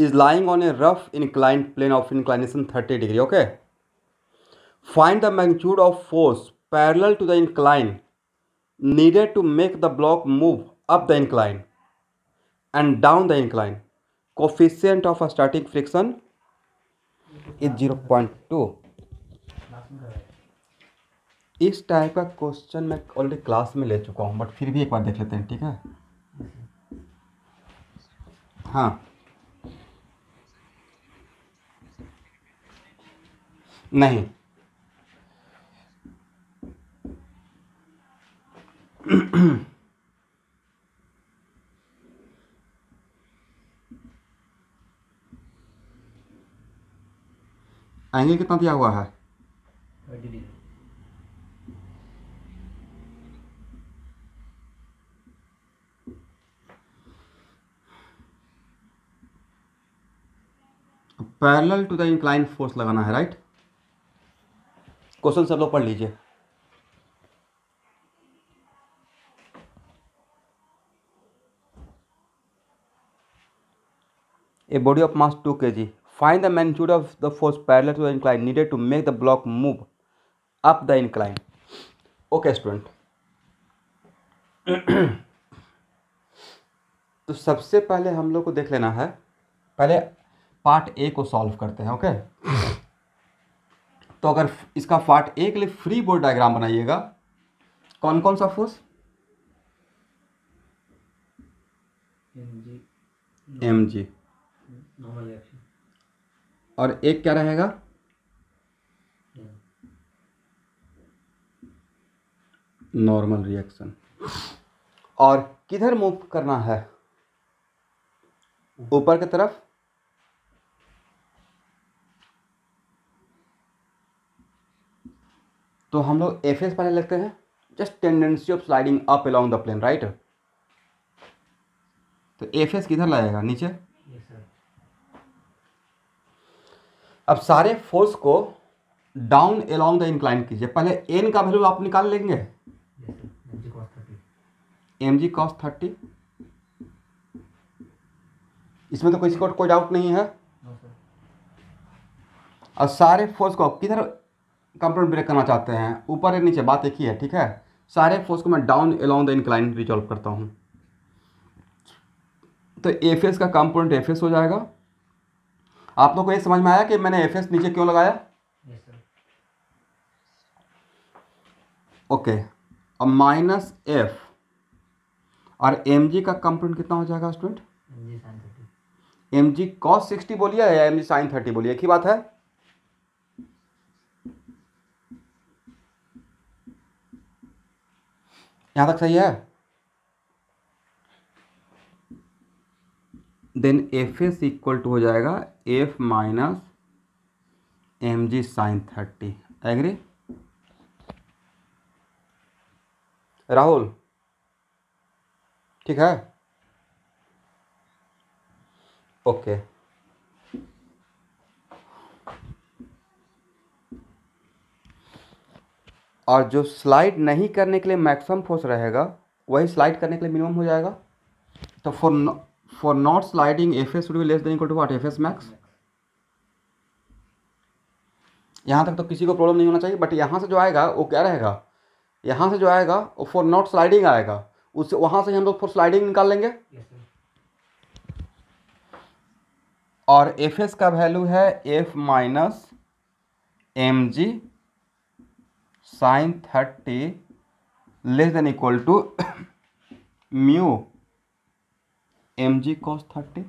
is lying on a rough inclined plane of inclination 30 degree. Okay, find the magnitude of force parallel to the incline needed to make the block move up the incline and down the incline. Coefficient of static friction is 0.2. इस type का question मैं already class में ले चुका हूँ, but फिर भी एक बार देख लेते हैं, ठीक है? हाँ, नहीं एंगल कितना दिया हुआ है? 30 degree. Parallel to the incline force लगाना है, राइट? क्वेश्चन सब लोग पढ़ लीजिए। A body of mass 2 kg. Find the magnitude of the force parallel to the incline needed to make the block move up the incline. Okay, student. तो सबसे पहले हम लोग को देख लेना है, पहले पार्ट ए को सॉल्व करते हैं। ओके, तो अगर इसका पार्ट ए के लिए फ्री बॉडी डायग्राम बनाइएगा, कौन कौन सा फोर्स? एम जी, और एक क्या रहेगा? Normal reaction. और किधर मूव करना है? ऊपर की तरफ। तो हम लोग एफ एस पहले लिखते हैं, just tendency of sliding up along the plane, right? तो एफ एस किधर लाएगा? नीचे। अब सारे फोर्स को डाउन अलोंग द इंक्लाइन कीजिए। पहले एन का वैल्यू आप निकाल लेंगे, एम जी कॉस 30। इसमें तो किसी को कोई डाउट नहीं है। और सारे फोर्स को किधर कंपोनेंट ब्रेक करना चाहते हैं? ऊपर या नीचे, बात एक ही है, ठीक है? सारे फोर्स को मैं down along the incline resolve करता हूं, तो एफ एस का कंपोनेंट एफ एस हो जाएगा। आप लोग को ये समझ में आया कि मैंने एफ एस नीचे क्यों लगाया? ओके, अब माइनस एफ और एम जी का कंपोनेंट कितना हो जाएगा स्टूडेंट? एम जी कॉस 60 बोलिए या एम जी साइन 30 बोलिए, एक ही बात है। यहां तक सही है? Then F S equal to हो जाएगा F minus M G sine 30। Agree Rahul? ठीक है, ओके। और जो स्लाइड नहीं करने के लिए मैक्सिमम फोर्स रहेगा, वही स्लाइड करने के लिए मिनिमम हो जाएगा। तो for not sliding F S should be less than equal to what? F S max. यहाँ तक तो किसी को प्रॉब्लम नहीं होना चाहिए, बट यहाँ से जो आएगा वो क्या रहेगा? यहाँ से जो आएगा वो फॉर नॉट स्लाइडिंग आएगा, उससे वहाँ से हम लोग फॉर स्लाइडिंग निकाल लेंगे। और एफ एस का वैल्यू है F minus M G sine 30 less than equal to mu M G cos 30।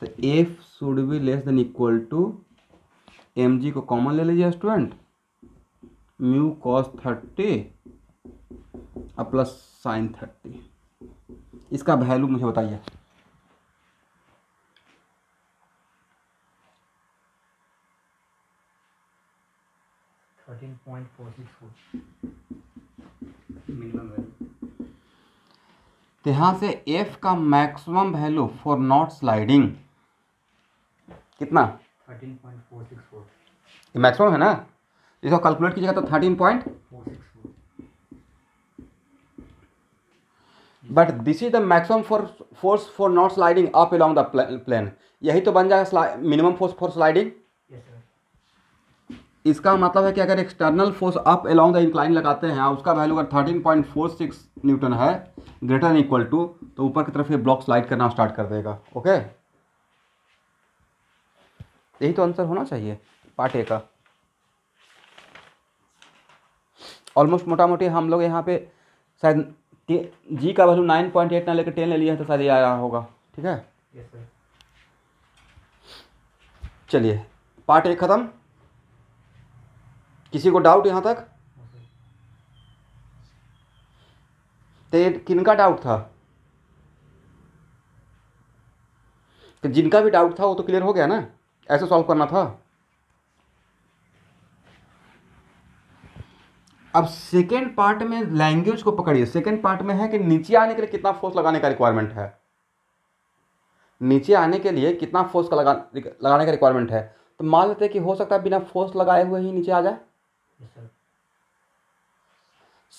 तो F should be less than equal to M G को कॉमन ले लीजिए स्टूडेंट, म्यू कॉस 30 और प्लस साइन 30। इसका value मुझे बताइए। तो यहाँ से एफ का maximum value for not sliding कितना? 13.464। ये मैक्सिमम है ना? इसको कैलकुलेट कीजिएगा तो 13.464। But this is the maximum for force for not sliding up along the plane, यही तो बन जाएगा minimum force for sliding. Yes sir. इसका मतलब है कि अगर external force up along the incline लगाते हैं, उसका वैल्यू अगर 13.46 न्यूटन है ग्रेटर देन इक्वल टू, तो ऊपर की तरफ ये ब्लॉक स्लाइड करना स्टार्ट कर देगा। ओके, यही तो आंसर होना चाहिए पार्ट ए का। ऑलमोस्ट मोटा मोटी हम लोग यहाँ पे शायद जी का वैल्यू 9.8 ना लेकर 10 ले लिया है, तो शायद ये आया होगा। ठीक है, यस सर। चलिए पार्ट ए खत्म। किसी को डाउट यहाँ तक? No sir. तो ये किनका डाउट था? तो जिनका भी डाउट था वो तो क्लियर हो गया ना, ऐसे सॉल्व करना था। अब सेकेंड पार्ट में लैंग्वेज को पकड़िए। सेकेंड पार्ट में है कि नीचे आने के लिए कितना फोर्स लगाने का रिक्वायरमेंट है, नीचे आने के लिए कितना फोर्स का लगाने का रिक्वायरमेंट है। तो मान लेते हैं कि हो सकता है बिना फोर्स लगाए हुए ही नीचे आ जाए। Yes sir.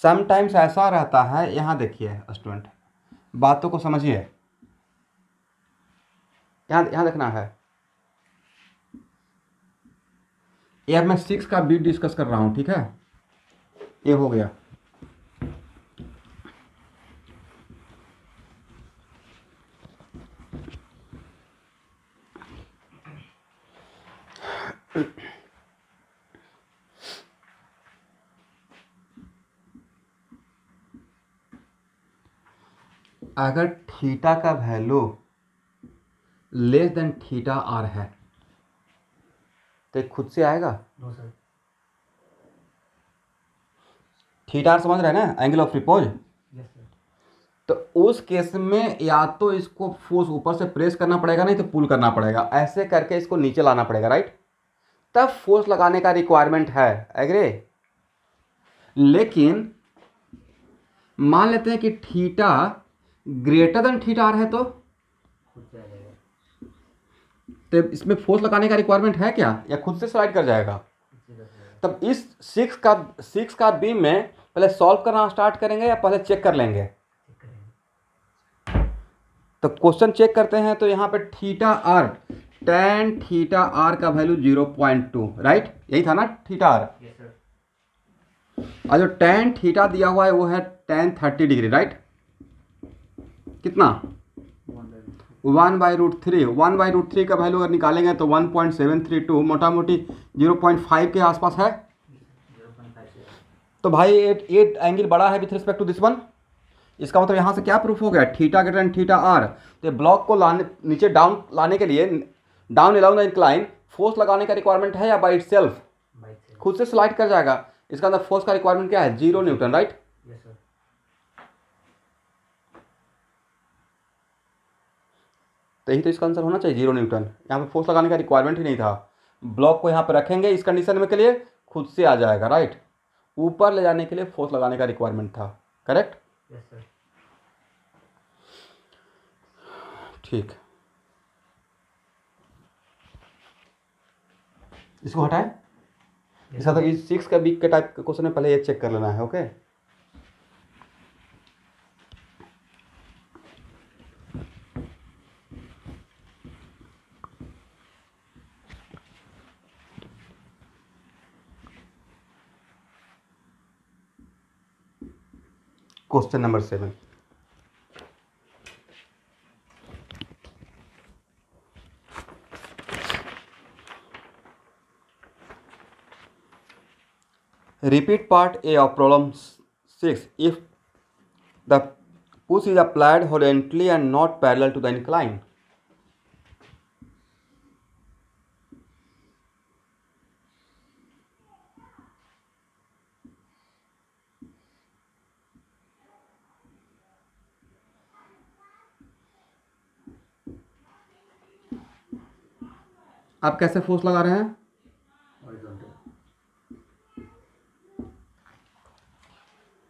समटाइम्स ऐसा रहता है, यहाँ देखिए स्टूडेंट, बातों को समझिए, यहाँ देखना है। यार मैं 6 का बीट डिस्कस कर रहा हूँ, ठीक है, ये हो गया। अगर थीटा का value less than theta R है तो ये खुद से आएगा। No sir. थीटा आर समझ रहे हैं ना, angle of repose. Yes sir. तो उस केस में या तो इसको फोर्स ऊपर से प्रेस करना पड़ेगा, नहीं तो पुल करना पड़ेगा, ऐसे करके इसको नीचे लाना पड़ेगा, राइट, तब फोर्स लगाने का रिक्वायरमेंट है। एग्री? लेकिन मान लेते हैं कि theta greater than theta R है, तो खुद से आ जाएगा। इसमें फोर्स लगाने का रिक्वायरमेंट है क्या, या खुद से स्लाइड कर जाएगा? खुद से कर जाएगा। तब इस 6 का बीम में पहले सॉल्व करना स्टार्ट करेंगे या पहले चेक कर लेंगे? चेक करेंगे। तो क्वेश्चन चेक करते हैं। तो यहाँ पे theta R, tan theta R का वैल्यू 0.2, राइट, यही था ना थीटा आर। Yes sir. और जो tan थीटा दिया हुआ है वो है tan 30 डिग्री, राइट, कितना? 1/√3। 1/√3 का वैल्यू अगर निकालेंगे तो 1.732, मोटा मोटी 0.5 के आसपास है। 0.5 से। तो भाई ये एंगल बड़ा है with respect to this one. इसका मतलब यहाँ से क्या प्रूफ हो गया, theta greater than theta R. तो ब्लॉक को नीचे डाउन लाने के लिए, down along the incline, force लगाने का रिक्वायरमेंट है या बाई इटसेल्फ बाइक से। खुद से स्लाइड कर जाएगा। इसका अंदर फोर्स का रिक्वायरमेंट क्या है, 0 न्यूटन, राइट। Yes sir. तो यही तो इसका आंसर होना चाहिए, 0 न्यूटन। यहाँ पे फोर्स लगाने का रिक्वायरमेंट ही नहीं था। ब्लॉक को यहाँ पे रखेंगे इस कंडीशन में के लिए, खुद से आ जाएगा, राइट। ऊपर ले जाने के लिए फोर्स लगाने का रिक्वायरमेंट था, करेक्ट। Yes sir. ठीक, इसको हटाएं। इसका तो इस 6 का बीक के टाइप का क्वेश्चन है, पहले ये चेक कर लेना है। Okay, question number 7। Repeat part A of problem 6. If the push is applied horizontally and not parallel to the incline. आप कैसे फोर्स लगा रहे हैं?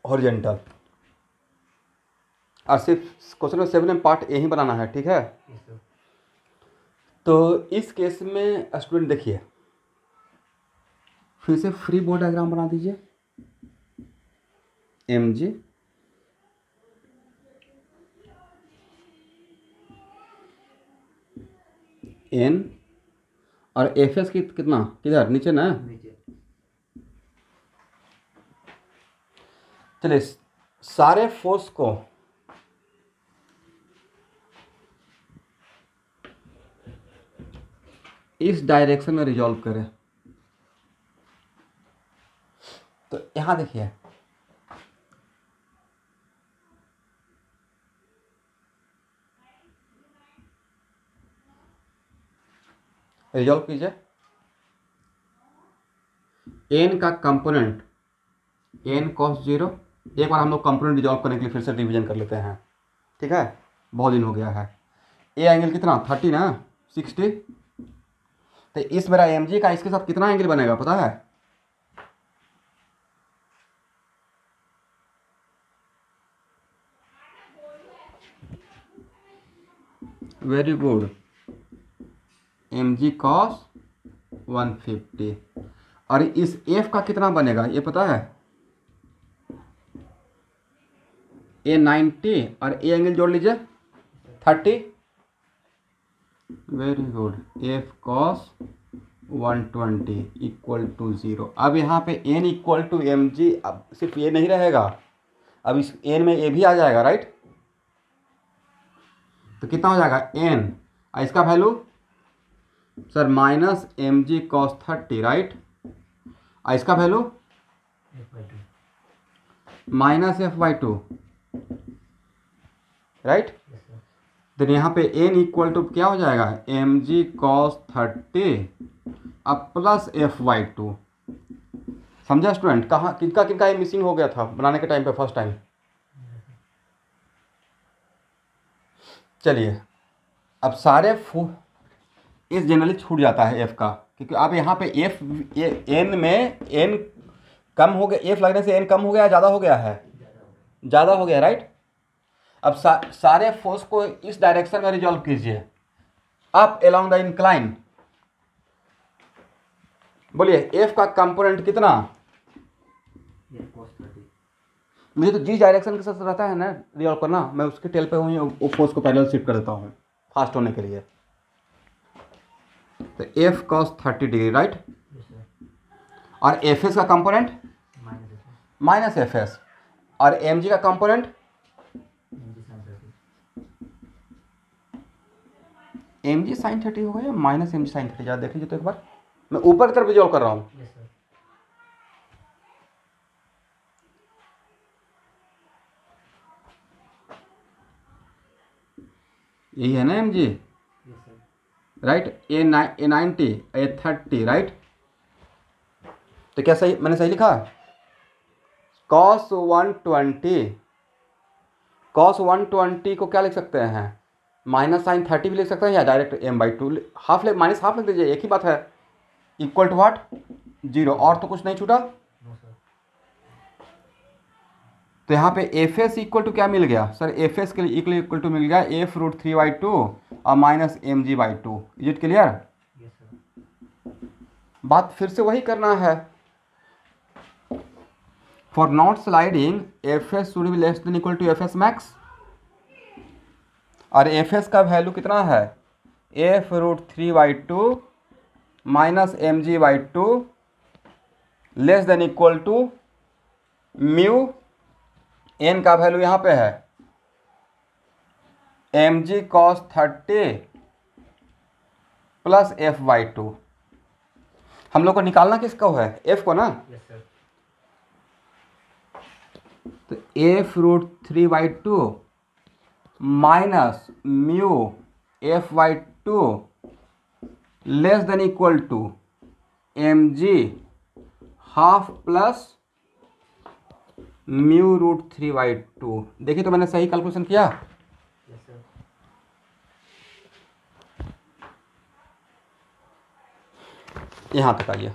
हॉरिजॉन्टल। और सिर्फ क्वेश्चन नंबर 7 में पार्ट ए ही बनाना है, ठीक है। Yes sir. तो इस केस में स्टूडेंट देखिए, फिर से फ्री बॉडी डायग्राम बना दीजिए। एम जी एन और एफ एस कितना किधर नीचे ना। नीचे। चलिए सारे फोर्स को इस डायरेक्शन में रिजॉल्व करें। तो यहां देखिए रिजॉल्व कीजिए। एन का कंपोनेंट एन कॉस जीरो। एक बार हम लोग कंपोनेंट रिजॉल्व करने के लिए फिर से रिवीजन कर लेते हैं, ठीक है, बहुत दिन हो गया है। ए एंगल कितना 30 ना 60। तो इस मेरा एम जी का इसके साथ कितना एंगल बनेगा पता है? Very good, M G cos 150। और इस एफ का कितना बनेगा ये पता है? ए 90 और ए एंगल जोड़ लीजिए 30। Very good, F cos 120 equal to 0। अब यहाँ पे N equal to M G, अब सिर्फ ये नहीं रहेगा, अब इस एन में ए भी आ जाएगा, राइट। तो कितना हो जाएगा एन, इसका value sir minus M G cos 30, right. इसका value F/2। Minus F by two, right. Yes, sir। तो यहाँ पे एन इक्वल टू क्या हो जाएगा एम जी कॉस 30 अब प्लस एफ बाई टू। समझा स्टूडेंट? कहाँ किनका किनका ये मिसिंग हो गया था बनाने के टाइम पे फर्स्ट टाइम? चलिए अब सारे इस जनरली छूट जाता है एफ का, क्योंकि अब यहाँ पे एफ एन में एन कम हो गया, एफ लगने से एन कम हो गया ज़्यादा हो गया है? ज़्यादा हो गया, राइट। अब सारे फोर्स को इस डायरेक्शन में रिजॉल्व कीजिए, अप अलोंग द इंक्लाइन। बोलिए एफ का कंपोनेंट कितना? ये cos 30। मुझे तो जिस डायरेक्शन के साथ रहता है ना रिजॉल्व करना, मैं उसके टेल पे हूँ, वो फोर्स को पैरेलल शिफ्ट कर देता हूँ फास्ट होने के लिए। तो F cos 30 degree, right. Yes, sir। और एफ एस का component Minus F। Minus F S, और एम जी का component MG sin 30। M G sine 30 होगा या माइनस एम जी साइन 30? ज़्यादा देख लीजिए तो एक बार, मैं ऊपर की तरफ रिजॉल्व कर रहा हूँ। Yes, sir। यही है ना M G, Yes, sir। Right. A 90 A 30, right. तो क्या सही मैंने सही लिखा? कॉस 120, कॉस 120 को क्या लिख सकते हैं? माइनस साइन 30 भी लिख सकते हैं, या direct M by two half minus half लिख दीजिए, एक ही बात है। Equal to what? 0। और तो कुछ नहीं छूटा। No, sir। तो यहाँ पे एफ एस इक्वल टू क्या मिल गया सर? एफ एस के लिए इक्वल टू मिल गया एफ रूट 3/2 और minus M G by two. Is it clear? Yes, sir। बात फिर से वही करना है। For not sliding F S should be less than equal to F S max, और एफ एस का वैल्यू कितना है? F root 3/2 minus M G by two less than equal to mu, N का वैल्यू यहाँ पे है M G cos 30 plus F by two. हम लोग को निकालना किसका है? एफ को ना। Yes, sir। तो F root 3/2 minus mu F by two less than equal to M G half plus mu root 3/2। देखिए तो मैंने सही कैलकुलेशन किया। Yes, sir। यहाँ तक आइए।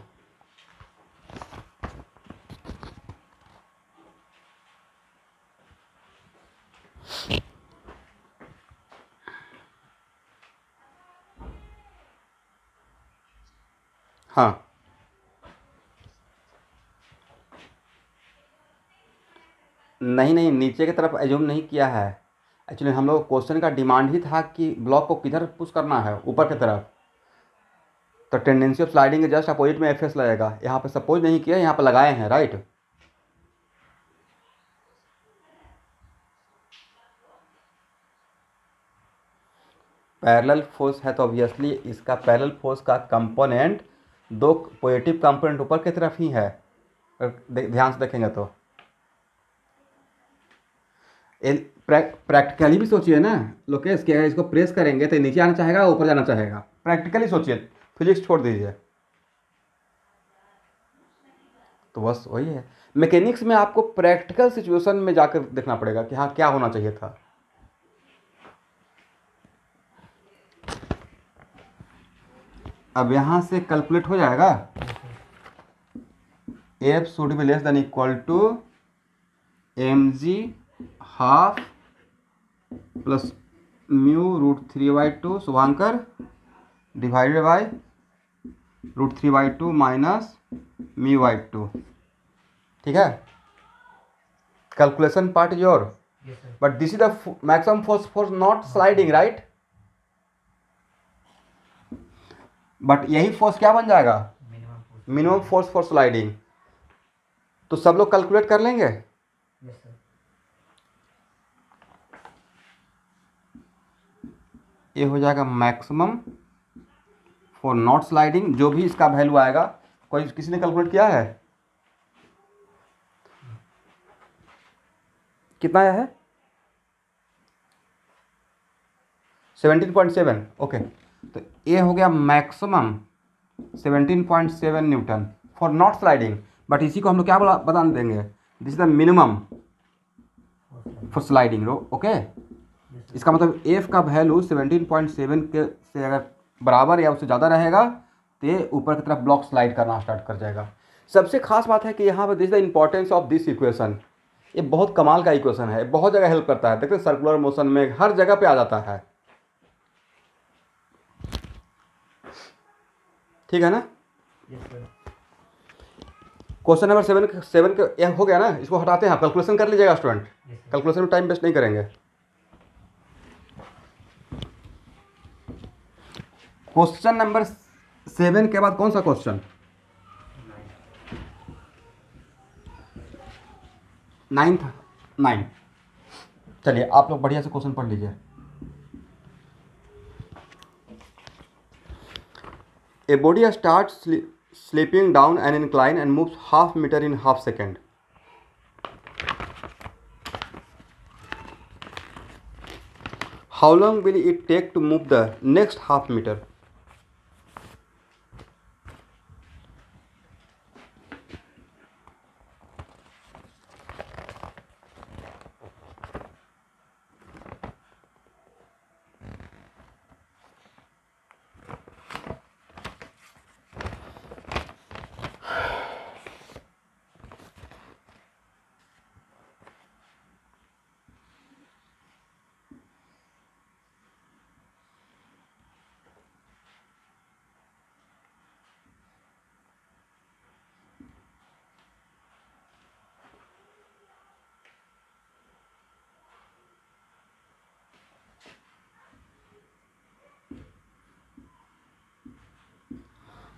हाँ नहीं, नीचे की तरफ एज्यूम नहीं किया है। एक्चुअली हम लोग क्वेश्चन का डिमांड ही था कि ब्लॉक को किधर पुश करना है, ऊपर की तरफ। तो टेंडेंसी ऑफ स्लाइडिंग के जस्ट अपोजिट में एफ एस लगेगा। यहाँ पे सपोज नहीं किया, यहाँ पे लगाए हैं, राइट। पैरेलल फोर्स है तो ऑब्वियसली इसका पैरेलल फोर्स का कंपोनेंट दो पॉजिटिव कंपोनेंट ऊपर की तरफ ही है। ध्यान से देखेंगे तो प्रैक्टिकली भी सोचिए ना लोकेश, कि अगर इसको प्रेस करेंगे तो नीचे आना चाहेगा, ऊपर जाना चाहेगा। प्रैक्टिकली सोचिए, फिजिक्स छोड़ दीजिए। तो बस वही है, मैकेनिक्स में आपको प्रैक्टिकल सिचुएशन में जाकर देखना पड़ेगा कि हाँ क्या होना चाहिए था। अब यहाँ से कैलकुलेट हो जाएगा, F should be less than equal to M G half plus mu √3/2 Shubhankar divided by √3/2 minus μ/2। ठीक है, calculation part is your, Yes, sir. But this is the maximum force for not sliding, right. बट यही फोर्स क्या बन जाएगा, Minimum force. Minimum force for sliding. तो सब लोग कैलकुलेट कर लेंगे। Yes, sir. ये हो जाएगा मैक्सिमम फॉर नॉट स्लाइडिंग, जो भी इसका वैल्यू आएगा। कोई किसी ने कैलकुलेट किया है, कितना आया है, 17.7। ओके, तो ये हो गया maximum 17.7 Newton for not sliding. But इसी को हम लोग क्या बता देंगे, this is the minimum for sliding. Okay, Yes, sir. इसका मतलब एफ का वैल्यू 17.7 के से अगर बराबर या उससे ज़्यादा रहेगा तो ये ऊपर की तरफ ब्लॉक स्लाइड करना स्टार्ट कर जाएगा। सबसे खास बात है कि यहाँ पर this the importance of this equation. ये बहुत कमाल का इक्वेशन है, बहुत जगह हेल्प करता है। देखते हैं सर्कुलर मोशन में हर जगह पे आ जाता है। ठीक है ना। Yes, sir. क्वेश्चन नंबर 7 के हो गया ना, इसको हटाते हैं, कैलकुलेशन कर लीजिएगा स्टूडेंट। Yes, sir. कैलकुलेशन में टाइम वेस्ट नहीं करेंगे। क्वेश्चन नंबर 7 के बाद कौन सा क्वेश्चन, 9। चलिए आप लोग बढ़िया से क्वेश्चन पढ़ लीजिए। A body start slipping down an incline and moves ½ metre in ½ second. How long will it take to move the next ½ metre.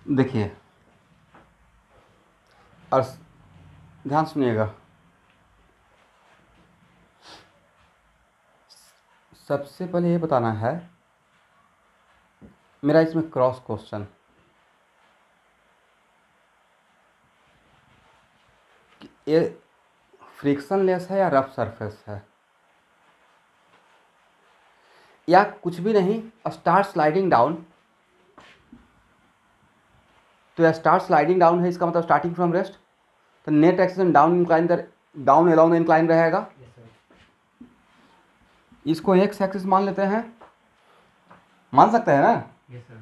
देखिए और ध्यान सुनिएगा, सबसे पहले ये बताना है मेरा इसमें क्रॉस क्वेश्चन, ये फ्रिक्शन लेस है या रफ सरफेस है या कुछ भी नहीं, स्टार्ट स्लाइडिंग डाउन। तो यह स्टार्ट स्लाइडिंग डाउन है, इसका मतलब स्टार्टिंग फ्रॉम रेस्ट, तो net acceleration down incline down along the incline रहेगा। Yes, sir. इसको एक्स एक्सिस मान लेते हैं, मान सकते हैं ना। Yes, sir.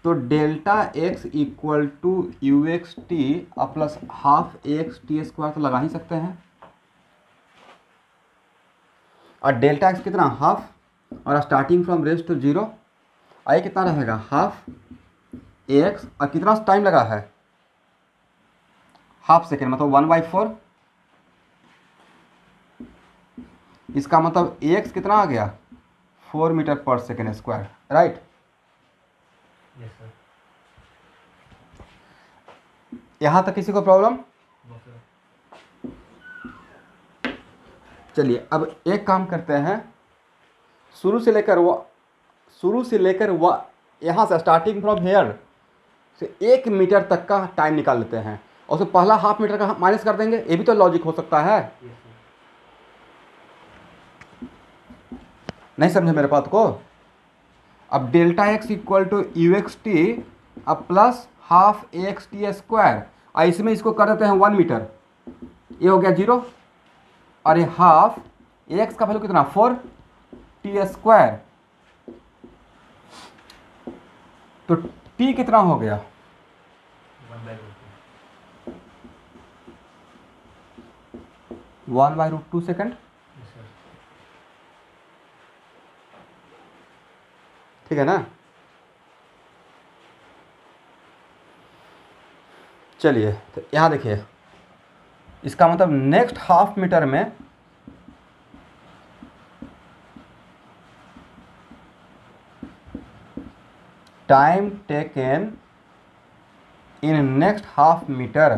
तो delta X equal to U X T plus ½ तो लगा ही सकते हैं। और डेल्टा एक्स कितना, ½ और स्टार्टिंग फ्रॉम रेस्ट टू 0, आई कितना रहेगा ½ और कितना टाइम लगा है, ½ सेकेंड, मतलब 1/4। इसका मतलब एक्स कितना आ गया, 4 मीटर पर second square, right. Yes sir. यहाँ तक किसी को प्रॉब्लम? No sir. चलिए अब एक काम करते हैं, शुरू से लेकर वो यहाँ से स्टार्टिंग फ्रॉम हेयर से 1 मीटर तक का टाइम निकाल लेते हैं और उसमें पहला हाफ मीटर का माइनस कर देंगे। ये भी तो लॉजिक हो सकता है, यस सर। नहीं समझे मेरे बात को? अब delta X equal to U X T अब plus half A X T square, और इसमें इसको कर देते हैं 1 मीटर, ये हो गया 0 और ये हाफ ए एक्स का वैल्यू कितना 4 टी स्क्वायर, तो टी कितना हो गया 1/√2 सेकेंड। Yes sir. ठीक है ना? चलिए तो यहाँ देखिए, इसका मतलब नेक्स्ट हाफ मीटर में time taken in next half metre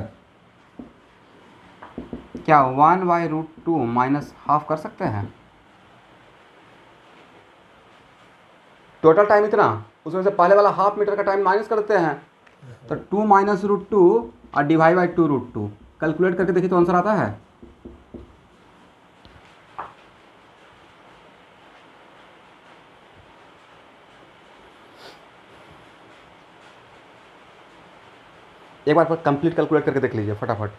क्या 1/√2 माइनस हाफ कर सकते हैं? टोटल टाइम इतना, उसमें से पहले वाला हाफ मीटर का टाइम माइनस कर देते हैं, तो 2 माइनस √2 और डिवाइड बाई 2√2 कैलकुलेट करके देखिए तो आंसर आता है। एक बार कंप्लीट कैलकुलेट करके देख लीजिए फटाफट,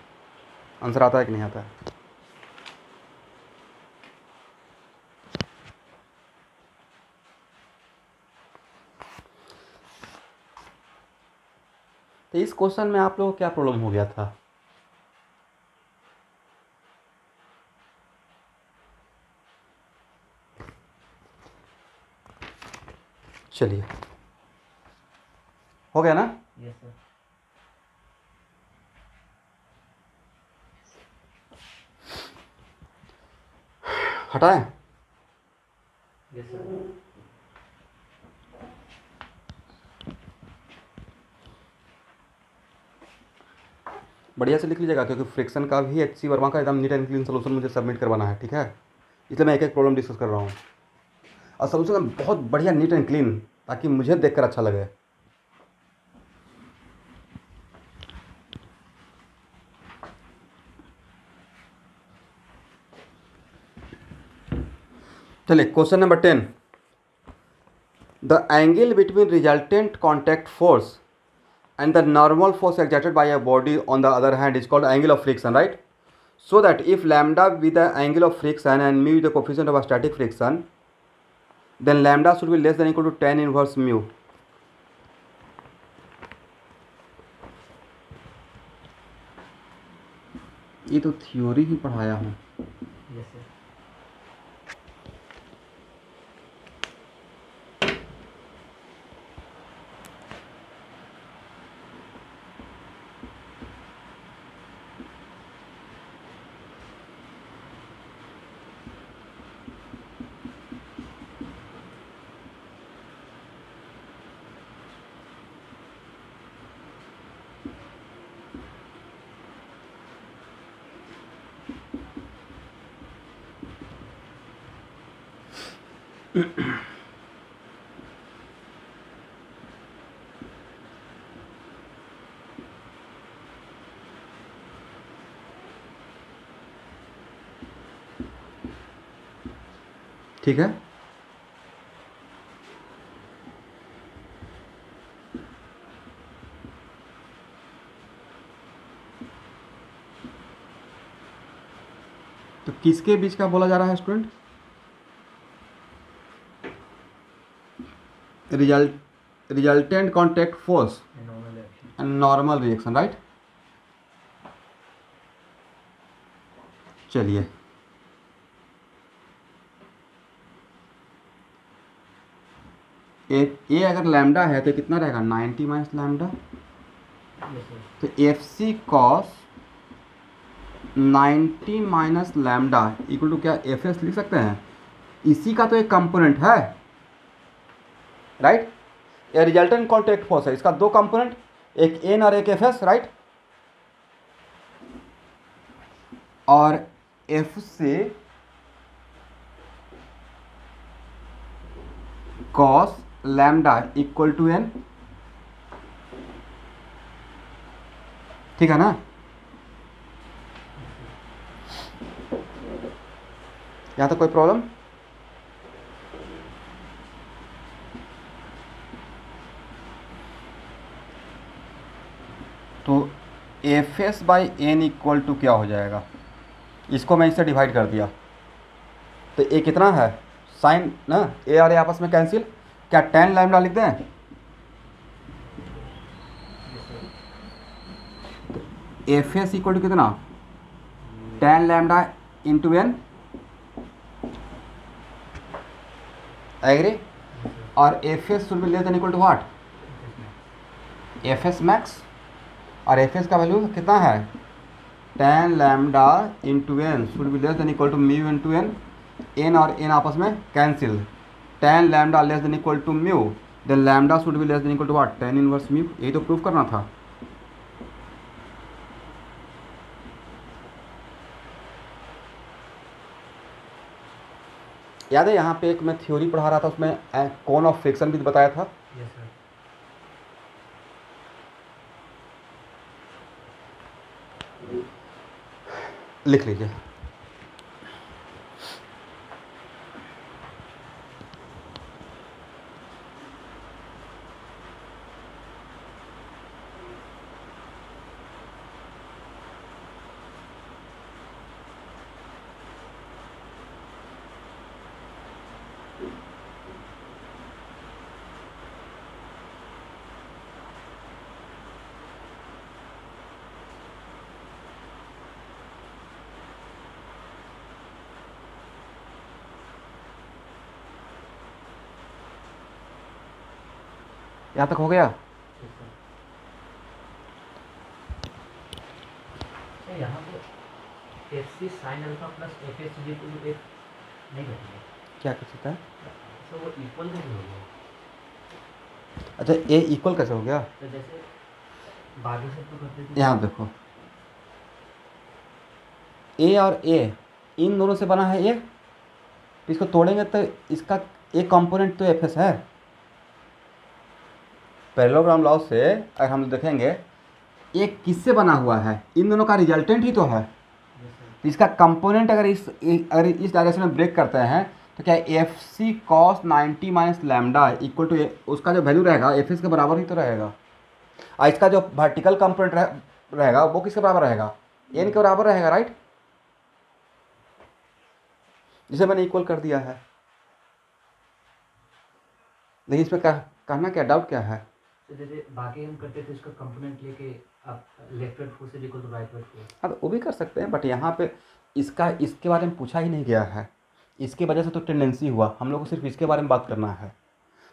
आंसर आता है कि नहीं आता है। तो इस क्वेश्चन में आप लोगों को क्या प्रॉब्लम हो गया था? चलिए हो गया ना? Yes sir. हटाएं? Yes sir. बढ़िया से लिख लीजिएगा, क्योंकि फ्रिक्शन का भी HC वर्मा का एकदम नीट एंड क्लीन सोल्यूशन मुझे सबमिट करवाना है, ठीक है? इसलिए मैं एक एक प्रॉब्लम डिस्कस कर रहा हूँ और सोल्यूशन बहुत बढ़िया नीट एंड क्लीन, ताकि मुझे देखकर अच्छा लगे। चलिए question number 10, the angle between resultant contact force and the normal force exerted by a body on the other hand is called angle of friction, right? So that if lambda be the angle of friction and mu is the coefficient of a static friction, then lambda should be less than equal to tan inverse mu. ये तो theory ही पढ़ाया हूँ। Yes sir. ठीक है, तो किसके बीच का बोला जा रहा है student? Resultant contact force normal action. And normal reaction, right? चलिए ए अगर लैम्डा है तो कितना रहेगा 90 माइनस लैम्डा, यस सर। तो F C cos 90 minus lambda equal to क्या एफ एस लिख सकते हैं? इसी का तो एक कंपोनेंट है, राइट? ये रिजल्टेंट कॉन्टैक्ट फोर्स है, इसका दो कंपोनेंट, एक एन और एक एफ एस, राइट। और एफ से cos lambda equal to N, ठीक है ना। यहाँ तक कोई प्रॉब्लम? तो F S by N equal to क्या हो जाएगा, इसको मैं इससे डिवाइड कर दिया तो ए कितना है, साइन ना, ए और ए आपस में कैंसिल, क्या टेन लैम्डा लिख दें? एफ एस इक्वल टू कितना, tan lambda into N, agree. और F S should be less than equal to what, F S max. और एफ एस का वैल्यू कितना है, tan lambda into N should be less than equal to mu into N, N और N आपस में cancel, tan lambda less than equal to mu, then lambda should be less than equal to what, tan inverse mu. यही तो proof करना था। याद है यहाँ पे एक मैं थ्योरी पढ़ा रहा था, उसमें कोन ऑफ फ्रिक्शन भी बताया था। Yes sir. लिख लीजिए। यहाँ तक हो गया? यहाँ पे F C sine alpha plus F S G को एक नहीं घटेगा, क्या कर सकता है? तो वो इक्वल कैसे हो गया? अच्छा, ए इक्वल कैसे हो गया? तो जैसे बाकी सब तो करते थे। यहाँ देखो, ए और ए इन दोनों से बना है ए, तो इसको तोड़ेंगे तो इसका एक कंपोनेंट तो एफ एस है। पैरेललोग्राम लॉ से अगर हम देखेंगे एक किससे बना हुआ है, इन दोनों का रिजल्टेंट ही तो है। तो इसका कंपोनेंट अगर इस डायरेक्शन में ब्रेक करते हैं तो क्या F C cos 90 minus lambda equal to, उसका जो वैल्यू रहेगा एफ एस के बराबर ही तो रहेगा। और इसका जो वर्टिकल कंपोनेंट रहेगा वो किसके बराबर रहेगा, एन के बराबर रहेगा, राइट, जिसे मैंने इक्वल कर दिया है। लेकिन इसमें कहना क्या, डाउट क्या है? तो जैसे बाकी हम करते थे इसका कंपोनेंट लेके आप left right force equal to right right force. हाँ, तो वो भी कर सकते हैं, बट यहाँ पे इसके बारे में पूछा ही नहीं गया है। इसके वजह से तो टेंडेंसी हुआ, हम लोग को सिर्फ इसके बारे में बात करना है।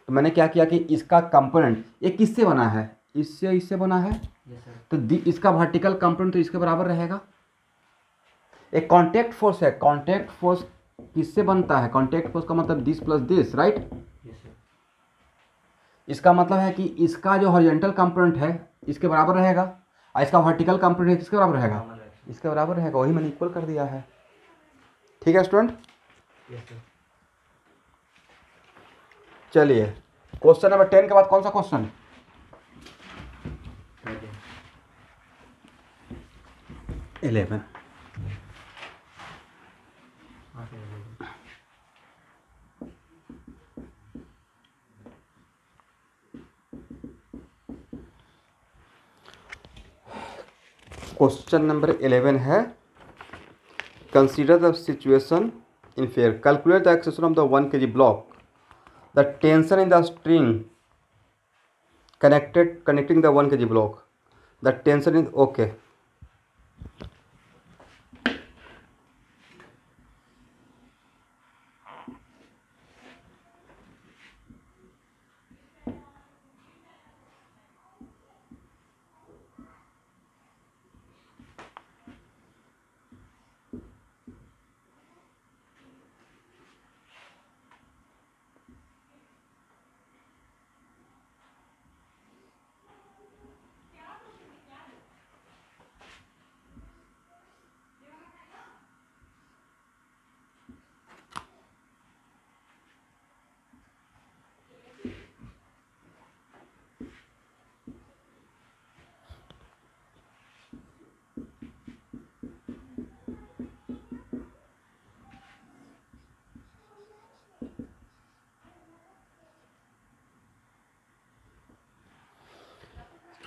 तो मैंने क्या किया कि इसका कंपोनेंट ये किससे बना है, इससे बना है। Yes sir. तो इसका वर्टिकल कंपोनेंट तो इसके बराबर रहेगा। एक कॉन्टैक्ट फोर्स है, कॉन्टैक्ट फोर्स किससे बनता है, कॉन्टैक्ट फोर्स का मतलब this plus this, right. Yes sir. इसका मतलब है कि इसका जो हॉरिजॉन्टल कंपोनेंट है इसके बराबर रहेगा, और इसका वर्टिकल कंपोनेंट किसके बराबर रहेगा, इसके बराबर रहेगा। वही मैंने इक्वल कर दिया है। ठीक है स्टूडेंट, यस सर। चलिए क्वेश्चन नंबर 10 के बाद कौन सा क्वेश्चन? 11। हाँ सर। क्वेश्चन नंबर 11 है, consider the situation in fair, calculate the acceleration of the 1 kg block, the tension in the string connecting the 1 kg block, the tension is okay.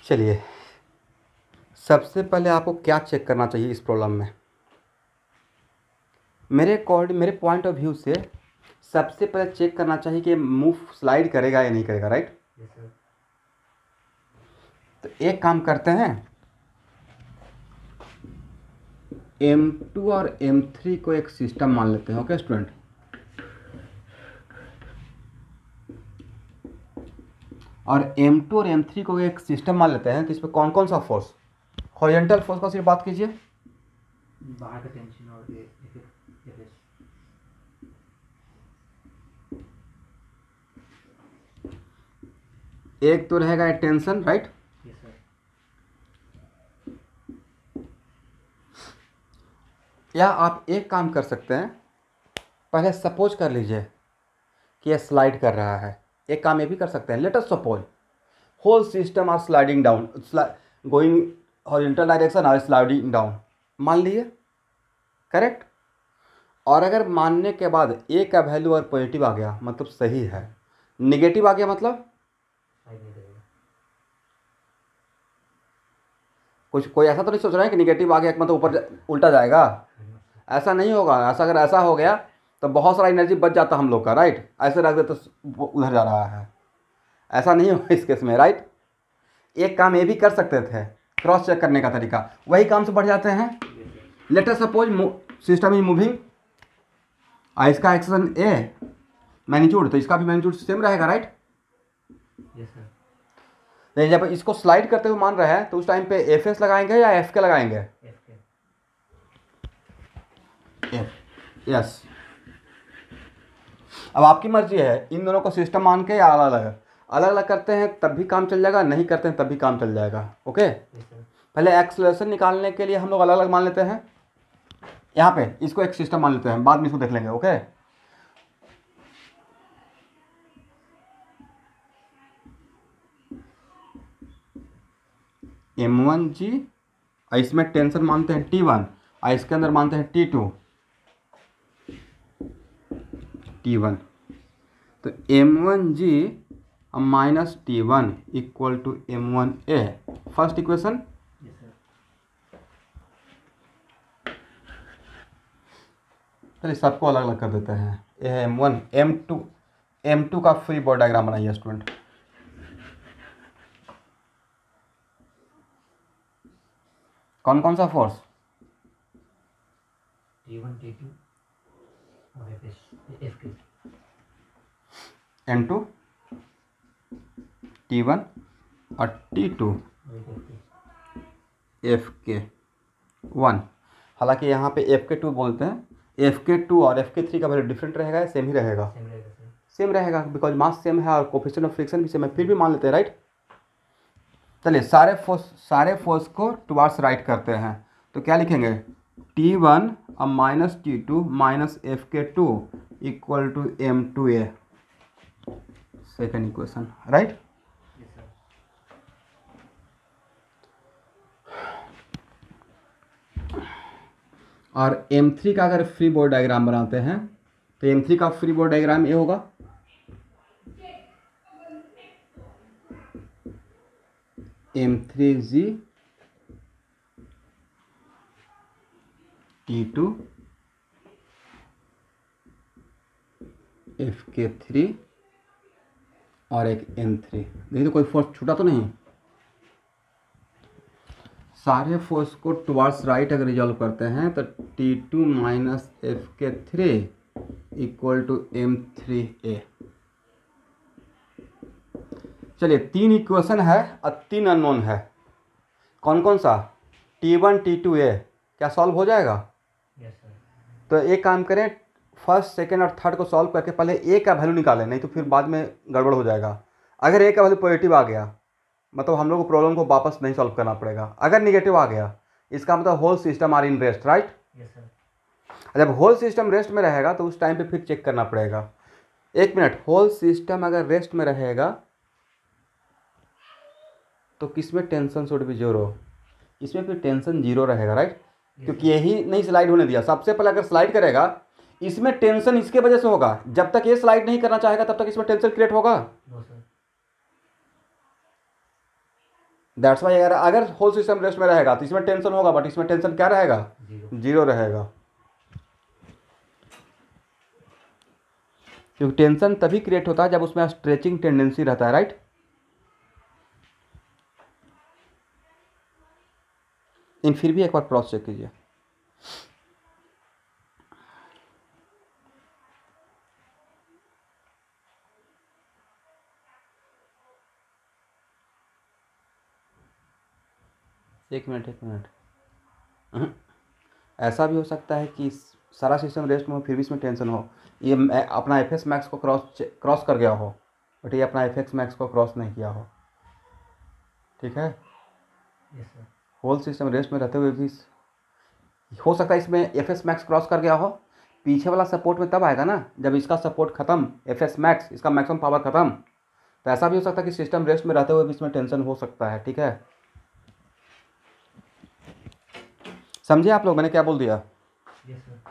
चलिए, सबसे पहले आपको क्या चेक करना चाहिए इस प्रॉब्लम में? मेरे पॉइंट ऑफ व्यू से सबसे पहले चेक करना चाहिए कि मूव स्लाइड करेगा या नहीं करेगा, राइट? Yes sir. तो एक काम करते हैं, M2 और M3 को एक सिस्टम मान लेते हैं। ओके स्टूडेंट, और M2 और M3 को एक सिस्टम मान लेते हैं। तो इसमें कौन कौन सा फोर्स? हॉरिजॉन्टल फोर्स का सिर्फ बात कीजिए। बाहर का टेंशन और ये एक तो रहेगा टेंशन, राइट? Yes sir. या आप एक काम कर सकते हैं, पहले सपोज कर लीजिए कि यह स्लाइड कर रहा है। एक काम ये भी कर सकते हैं, let us suppose whole system are sliding down, going horizontal direction और स्लाइडिंग डाउन, मान लिए, करेक्ट? और अगर मानने के बाद ए का वैल्यू और पॉजिटिव आ गया मतलब सही है, निगेटिव आ गया मतलब कुछ, कोई ऐसा तो नहीं सोच रहा है कि निगेटिव आ गया मतलब ऊपर उल्टा जाएगा? ऐसा नहीं होगा। अगर ऐसा हो गया तो बहुत सारा एनर्जी बच जाता हम लोग का, राइट? ऐसे रख दे तो वो उधर जा रहा है, ऐसा नहीं होगा इस केस में, राइट? एक काम ये भी कर सकते थे, क्रॉस चेक करने का तरीका, वही काम से बढ़ जाते हैं। Let us suppose system is moving, इसका एक्शन ए मैग्नीट्यूड, तो इसका भी मैग्नीट्यूड सेम रहेगा, राइट? Yes sir. लेकिन जब इसको स्लाइड करते हुए मान रहे हैं तो उस टाइम पे एफ एस लगाएंगे या एफ के लगाएंगे? F, yes. अब आपकी मर्जी है, इन दोनों को सिस्टम मान के या अलग अलग करते हैं तब भी काम चल जाएगा, नहीं करते हैं तब भी काम चल जाएगा। ओके, पहले एक्सेलरेशन निकालने के लिए हम लोग अलग अलग मान लेते हैं। यहाँ पे इसको एक सिस्टम मान लेते हैं, बाद में इसको देख लेंगे। ओके, M1G, इसमें टेंशन मानते हैं T1, और इसके अंदर मानते हैं T1। तो M1G minus T1 equal to M1A, first equation. चलिए सबको अलग अलग कर देते हैं। ये है M1, M2 का फ्री बॉडी डायग्राम बनाइए स्टूडेंट। कौन कौन सा फोर्स? T1 T2 और FK, N2 T1 और T2 FK1। हालांकि यहाँ पे FK2 बोलते हैं, FK2 और FK3 का वैल्यू डिफरेंट रहेगा या सेम ही रहेगा? सेम रहेगा, बिकॉज मास सेम है और कोफिशिएंट ऑफ फ्रिक्शन भी सेम है, फिर भी मान लेते हैं, राइट? चलिए सारे फोर्स को टुवार्ड्स राइट करते हैं। तो क्या लिखेंगे? T1 और minus T2 minus FK2 equal to M2A, second equation, right? और M3 का अगर फ्री बॉडी डायग्राम बनाते हैं तो M3 का फ्री बॉडी डायग्राम ये होगा, M3G T2 FK3 और एक M3। देखिए तो कोई फोर्स छूटा तो नहीं। सारे फोर्स को टुवार्ड्स राइट अगर रिजॉल्व करते हैं तो T2 minus FK3 equal to M3A। चलिए 3 इक्वेशन है और 3 अननोन है। कौन कौन सा? T1 T2A, क्या सॉल्व हो जाएगा? Yes sir. तो एक काम करें, फर्स्ट सेकेंड और थर्ड को सॉल्व करके पहले ए का वैल्यू निकालें, नहीं तो फिर बाद में गड़बड़ हो जाएगा। अगर ए का वैल्यू पॉजिटिव आ गया मतलब हम लोग को प्रॉब्लम को वापस नहीं सॉल्व करना पड़ेगा। अगर निगेटिव आ गया इसका मतलब whole system are in rest, right? Yes sir. जब होल सिस्टम रेस्ट में रहेगा तो उस टाइम पे फिर चेक करना पड़ेगा। एक मिनट, होल सिस्टम अगर रेस्ट में रहेगा तो किसमें टेंशन शुड बी जीरो? इसमें फिर टेंशन जीरो रहेगा, राइट? क्योंकि यही नहीं स्लाइड होने दिया। सबसे पहले अगर स्लाइड करेगा इसमें टेंशन इसके वजह से होगा, जब तक ये स्लाइड नहीं करना चाहेगा तब तक इसमें टेंशन क्रिएट होगा। No sir. दैट्स वाई अगर अगर होल सिस्टम रेस्ट में रहेगा तो इसमें टेंशन होगा, बट इसमें टेंशन क्या रहेगा, जीरो। जीरो रहेगा। क्योंकि टेंशन तभी क्रिएट होता है जब उसमें स्ट्रेचिंग टेंडेंसी रहता है, राइट। इन फिर भी एक बार क्रॉस चेक कीजिए। एक मिनट ऐसा भी हो सकता है कि सारा सिस्टम रेस्ट में हो फिर भी इसमें टेंशन हो, ये अपना एफ एस मैक्स को क्रॉस कर गया हो, बट ये अपना एफ एक्स मैक्स को क्रॉस नहीं किया हो, ठीक है। Yes sir. Whole system rest में रहते हुए भी हो सकता है इसमें एफ एस मैक्स क्रॉस कर गया हो। पीछे वाला सपोर्ट में तब आएगा ना जब इसका सपोर्ट खत्म, एफ एस मैक्स इसका मैक्सिमम पावर खत्म। तो ऐसा भी हो सकता है कि सिस्टम रेस्ट में रहते हुए भी इसमें टेंशन हो सकता है, ठीक है। समझे आप लोग मैंने क्या बोल दिया। Yes sir.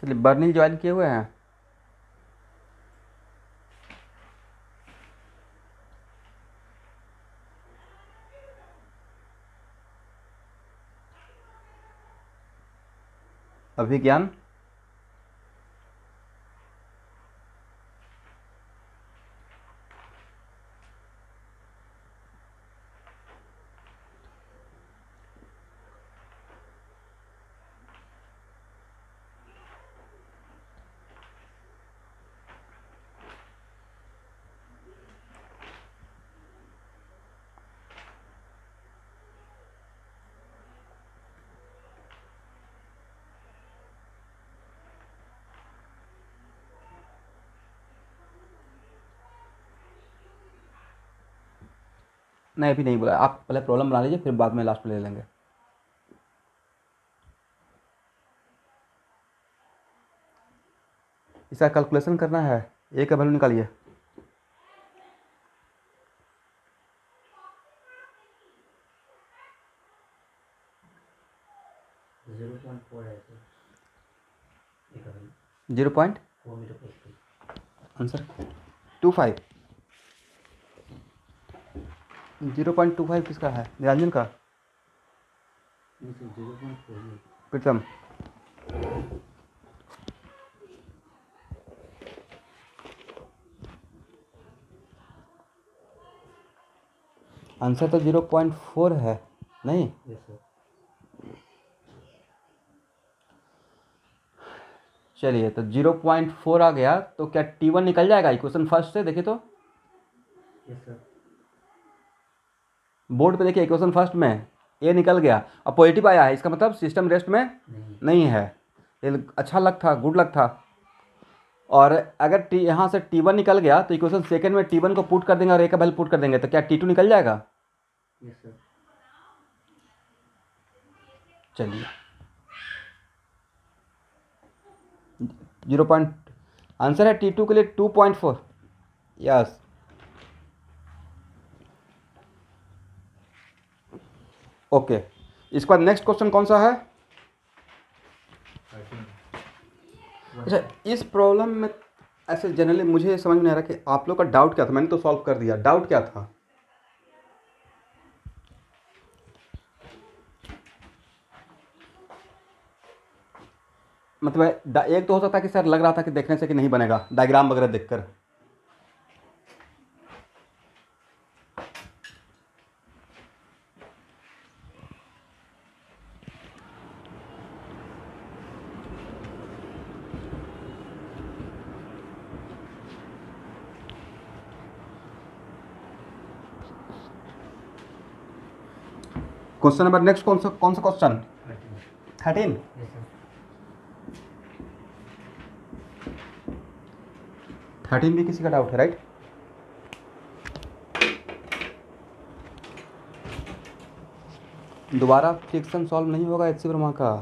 चलिए बर्निंग ज्वाइन किए हुए हैं। अभिज्ञान नहीं अभी नहीं बोला, आप पहले प्रॉब्लम बना लीजिए फिर बाद में लास्ट में ले लेंगे। इसका कैलकुलेशन करना है, ए का वैल्यू निकालिए। जीरो पॉइंट फोर है सर। 0.4 4 मीटर पर सेकेंड। आंसर 25। 0.25 किसका है, निरंजन का, नहीं सर 0.4 में। प्रीतम। आंसर तो 0.4 है नहीं। Yes sir. चलिए तो 0.4 आ गया तो क्या T1 निकल जाएगा इक्वेशन फर्स्ट से, देखिए तो यस सर। बोर्ड पे देखिए इक्वेशन फर्स्ट में ए निकल गया और पॉजिटिव आया है, इसका मतलब सिस्टम रेस्ट में नहीं है। ये अच्छा लग था, गुड लग था। और अगर यहाँ से T1 निकल गया तो इक्वेशन सेकंड में T1 को पुट कर देंगे और ए का वैल्यू पुट कर देंगे तो क्या T2 निकल जाएगा। Yes sir. चलिए 0. आंसर है T2 के लिए 2.4। Yes okay. इसके बाद नेक्स्ट क्वेश्चन कौन सा है। अच्छा इस प्रॉब्लम में ऐसे जनरली मुझे समझ में नहीं आ रहा कि आप लोग का डाउट क्या था, मैंने तो सॉल्व कर दिया, डाउट क्या था। मतलब एक तो हो सकता है कि सर लग रहा था कि देखने से कि नहीं बनेगा डायग्राम वगैरह देखकर। क्वेश्चन नंबर नेक्स्ट कौन सा क्वेश्चन 13। Yes sir. 13 भी किसी का डाउट है, राइट। दोबारा फ्रिक्शन सॉल्व नहीं होगा एच सी वर्मा का।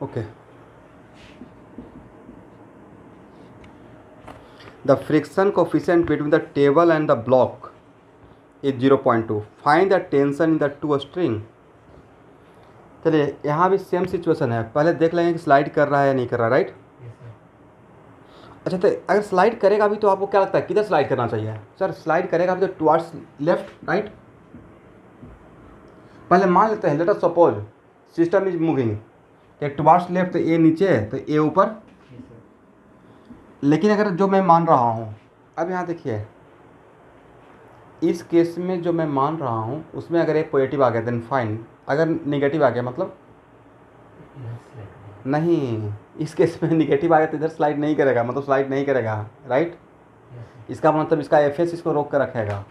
Okay. The friction coefficient between the table and the block is 0.2. Find the tension in the two string. चलिए यहाँ भी सेम सिचुएशन है, पहले देख लेंगे कि स्लाइड कर रहा है या नहीं कर रहा, राइट? अच्छा, तो अगर स्लाइड करेगा भी तो आपको क्या लगता है किधर स्लाइड करना चाहिए? सर स्लाइड करेगा भी तो टुवर्ड्स लेफ्ट, राइट? पहले मान लेते हैं, let us suppose system is moving towards left, तो ए नीचे तो ए ऊपर। लेकिन अगर जो मैं मान रहा हूँ, अब यहाँ देखिए इस केस में जो मैं मान रहा हूँ उसमें अगर एक पॉजिटिव आ गया देन फाइन, अगर निगेटिव आ गया मतलब नहीं, इस केस में निगेटिव आ गया तो इधर स्लाइड नहीं करेगा, मतलब स्लाइड नहीं करेगा, राइट? इसका मतलब इसका एफएस इसको रोक कर रखेगा।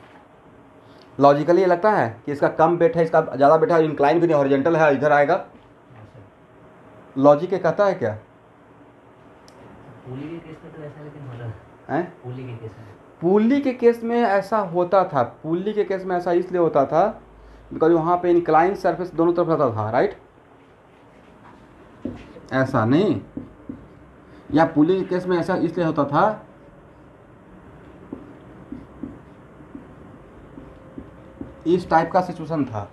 लॉजिकली ये लगता है कि इसका कम वेट है, इसका ज़्यादा वेट है, इंक्लाइन भी नहीं, हॉरिजॉन्टल है, इधर आएगा। लॉजिक ये कहता है क्या? पुली के केस में तो ऐसा लेकिन होता है, पुली के केस में, पुली के केस में ऐसा होता था। पुली के केस में ऐसा इसलिए होता था बिकॉज वहाँ पे इंक्लाइन सरफेस दोनों तरफ रहता था, राइट? ऐसा नहीं, या पुली के केस में ऐसा इसलिए होता था इस टाइप का सिचुएशन था,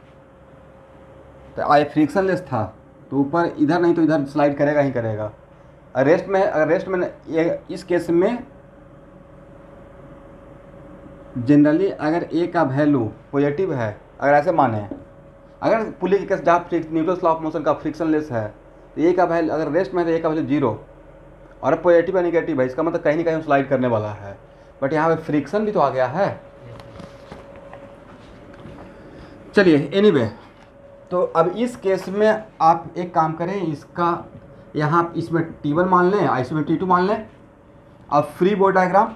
तो आई फ्रिक्शनलेस था तो ऊपर इधर नहीं तो इधर स्लाइड करेगा ही करेगा। रेस्ट में ये इस केस में जनरली अगर ए का वैल्यू पॉजिटिव है, अगर ऐसे माने, अगर पुली के केस जहाँ न्यूटन्स लॉ ऑफ मोशन का फ्रिक्शनलेस है तो ए का वैल्यू अगर रेस्ट में है तो ए का वैल्यू 0 और पॉजिटिव है निगेटिव है, इसका मतलब कहीं ना कहीं स्लाइड करने वाला है। बट यहाँ पे फ्रिक्शन भी तो आ गया है। चलिए एनीवे, तो अब इस केस में आप एक काम करें, इसका यहाँ इसमें T1 मान लें, इसमें T2 मान लें। अब फ्री बॉडी डायग्राम,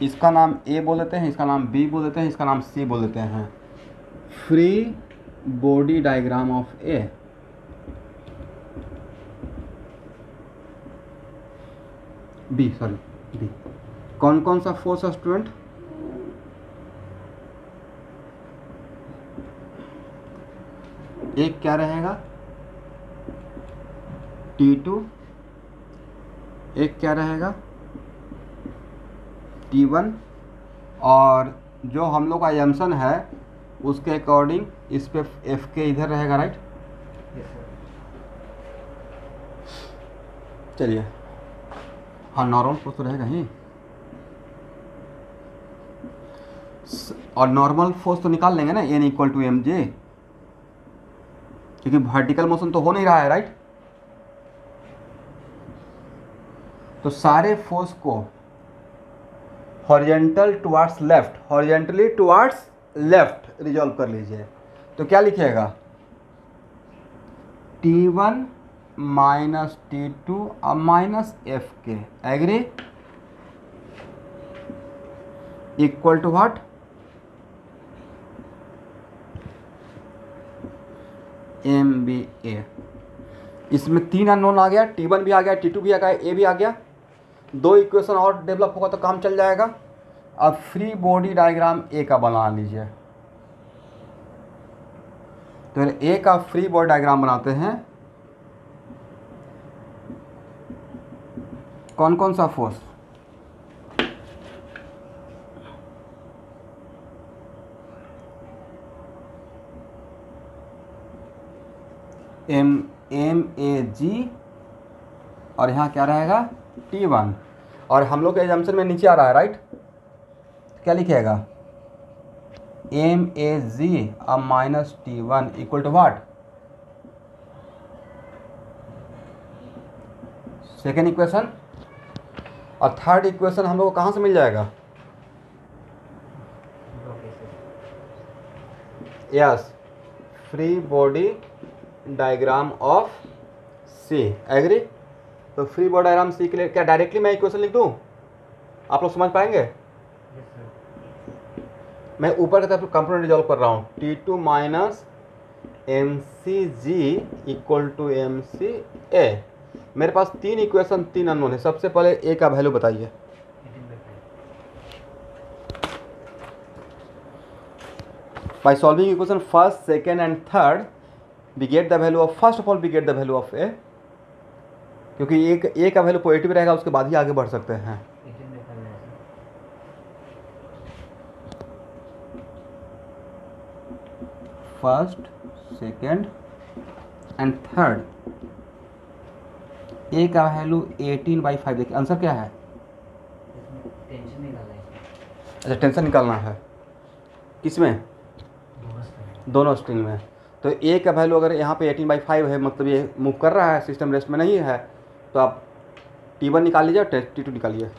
इसका नाम A बोल देते हैं, इसका नाम B बोल देते हैं, इसका नाम C बोल देते हैं। Free body diagram of A। B कौन कौन सा फोर्स है स्टूडेंट? एक क्या रहेगा T2, एक क्या रहेगा T1, और जो हम लोग का एजम्पशन है उसके अकॉर्डिंग इस पे एफ के इधर रहेगा, राइट? चलिए, हाँ नॉर्मल फोर्स तो रहेगा ही, और नॉर्मल फोर्स तो निकाल लेंगे ना, N equal to M J, क्योंकि वर्टिकल मोशन तो हो नहीं रहा है, राइट? तो सारे फोर्स को horizontal towards left, horizontally towards left resolve कर लीजिए। तो क्या लिखिएगा? T1 माइनस T2 और minus F K, agree, equal to what? MBA। इसमें 3 अननोन आ गया, T1 भी आ गया, T2 भी आ गया, A भी आ गया। 2 इक्वेशन और डेवलप होगा तो काम चल जाएगा। अब फ्री बॉडी डायग्राम A का बना लीजिए। तो A का फ्री बॉडी डायग्राम बनाते हैं। कौन कौन सा फोर्स? MAG और यहाँ क्या रहेगा? T1। और हम लोग के एग्जाम्पल में नीचे आ रहा है, राइट? क्या लिखिएगा? MAG और minus T1 equal to what? Second equation. और थर्ड इक्वेशन हम लोग को कहाँ से मिल जाएगा? Yes, free body diagram of C. Agree? तो फ्री बॉडी डायग्राम सी के लिए क्या डायरेक्टली मैं इक्वेशन लिख दूँ? आप लोग समझ पाएंगे? मैं ऊपर की तरफ कंपोनेंट रिजॉल्व कर रहा हूँ। T2 minus MCG equal to MCA। मेरे पास तीन इक्वेशन, तीन अननोन है। सबसे पहले ए का वैल्यू बताइए। By solving equation first, second and third, we get the value of, first of all we get the value of A, क्योंकि ए का वैल्यू पॉजिटिव रहेगा, उसके बाद ही आगे बढ़ सकते हैं। फर्स्ट, सेकेंड एंड थर्ड, ए का वैल्यू 18/5। देखिए आंसर क्या है? टेंशन निकालना है। अच्छा, टेंशन निकालना है। किसमें? दोनों स्ट्रिंग में। तो ए का वैल्यू अगर यहाँ पे 18/5 है, मतलब ये मूव कर रहा है, सिस्टम रेस्ट में नहीं है, तो आप T1 निकाल लीजिए और T2 निकालिए।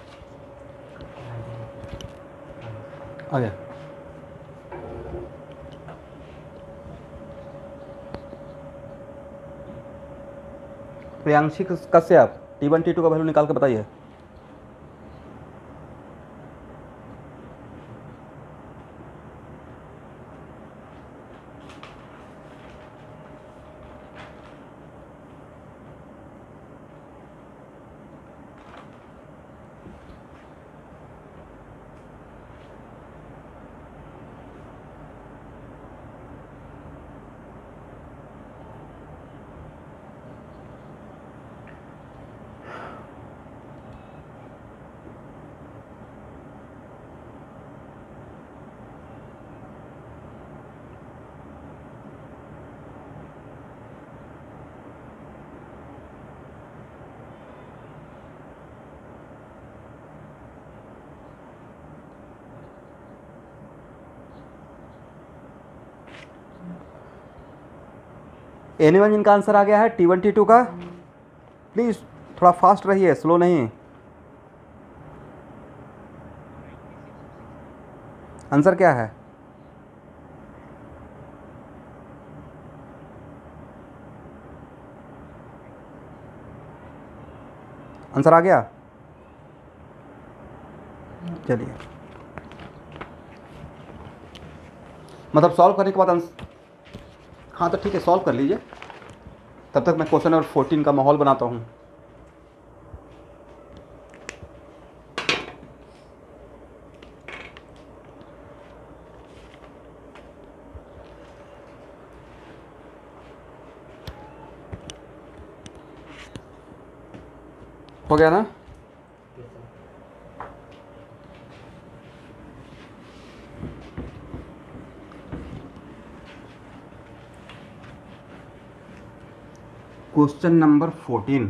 आगे प्रियांशी कश्यप, T1 T2 का वैल्यू निकाल के बताइए। एनीवन जिनका आंसर आ गया है T1 T2 का, प्लीज़ थोड़ा फास्ट रहिए, स्लो नहीं। आंसर क्या है? आंसर आ गया? चलिए, मतलब सॉल्व करने के बाद आंसर, हाँ तो ठीक है, सॉल्व कर लीजिए। तब तक मैं क्वेश्चन नंबर 14 का माहौल बनाता हूँ। हो गया ना? Question number 14।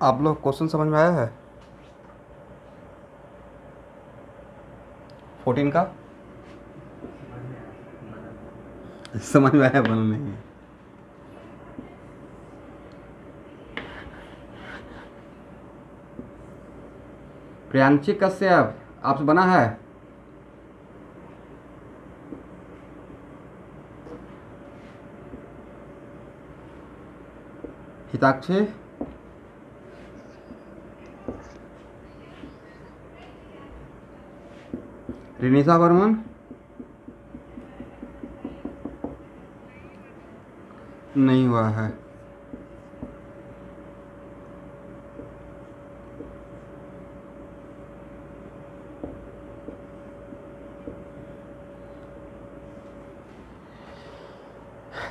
आप लोग क्वेश्चन समझ में आया है 14 का? समझ में आया, बना नहीं। प्रियांशी कश्यप आपसे बना है? हिताक्षी, रिनिशा बर्मन, नहीं हुआ है।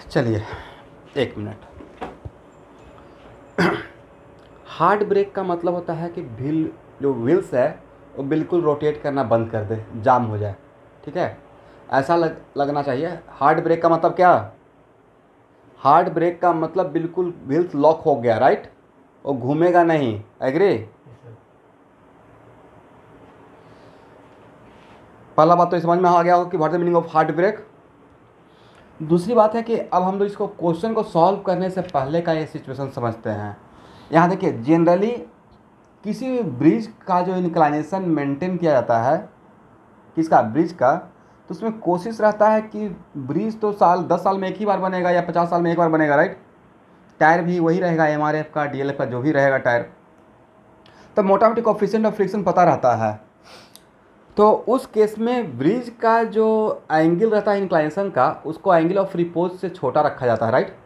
चलिए 1 मिनट। हार्ड ब्रेक का मतलब होता है कि व्हील, जो व्हील्स है वो बिल्कुल रोटेट करना बंद कर दे, जाम हो जाए। ठीक है, ऐसा लगना चाहिए। हार्ड ब्रेक का मतलब क्या? हार्ड ब्रेक का मतलब बिल्कुल व्हील्स लॉक हो गया, राइट, वो घूमेगा नहीं। एग्री? पहला बात तो समझ में आ गया होगा कि what the meaning of hard brake. दूसरी बात है कि अब हम लोग इसको क्वेश्चन को सॉल्व करने से पहले का ये सिचुएशन समझते हैं। यहाँ देखिए, जनरली किसी भी ब्रिज का जो इंक्लाइनेशन मेंटेन किया जाता है, किसका? ब्रिज का, तो उसमें कोशिश रहता है कि ब्रिज तो 10 साल में एक ही बार बनेगा या 50 साल में एक बार बनेगा, राइट। टायर भी वही रहेगा, MRF का, DLF का, जो भी रहेगा टायर। तो मोटा मोटी कोफिशिएंट ऑफ फ्रिक्शन पता रहता है। तो उस केस में ब्रिज का जो एंगल रहता है इंक्लाइनेशन का, उसको एंगल ऑफ रिपोज से छोटा रखा जाता है, राइट।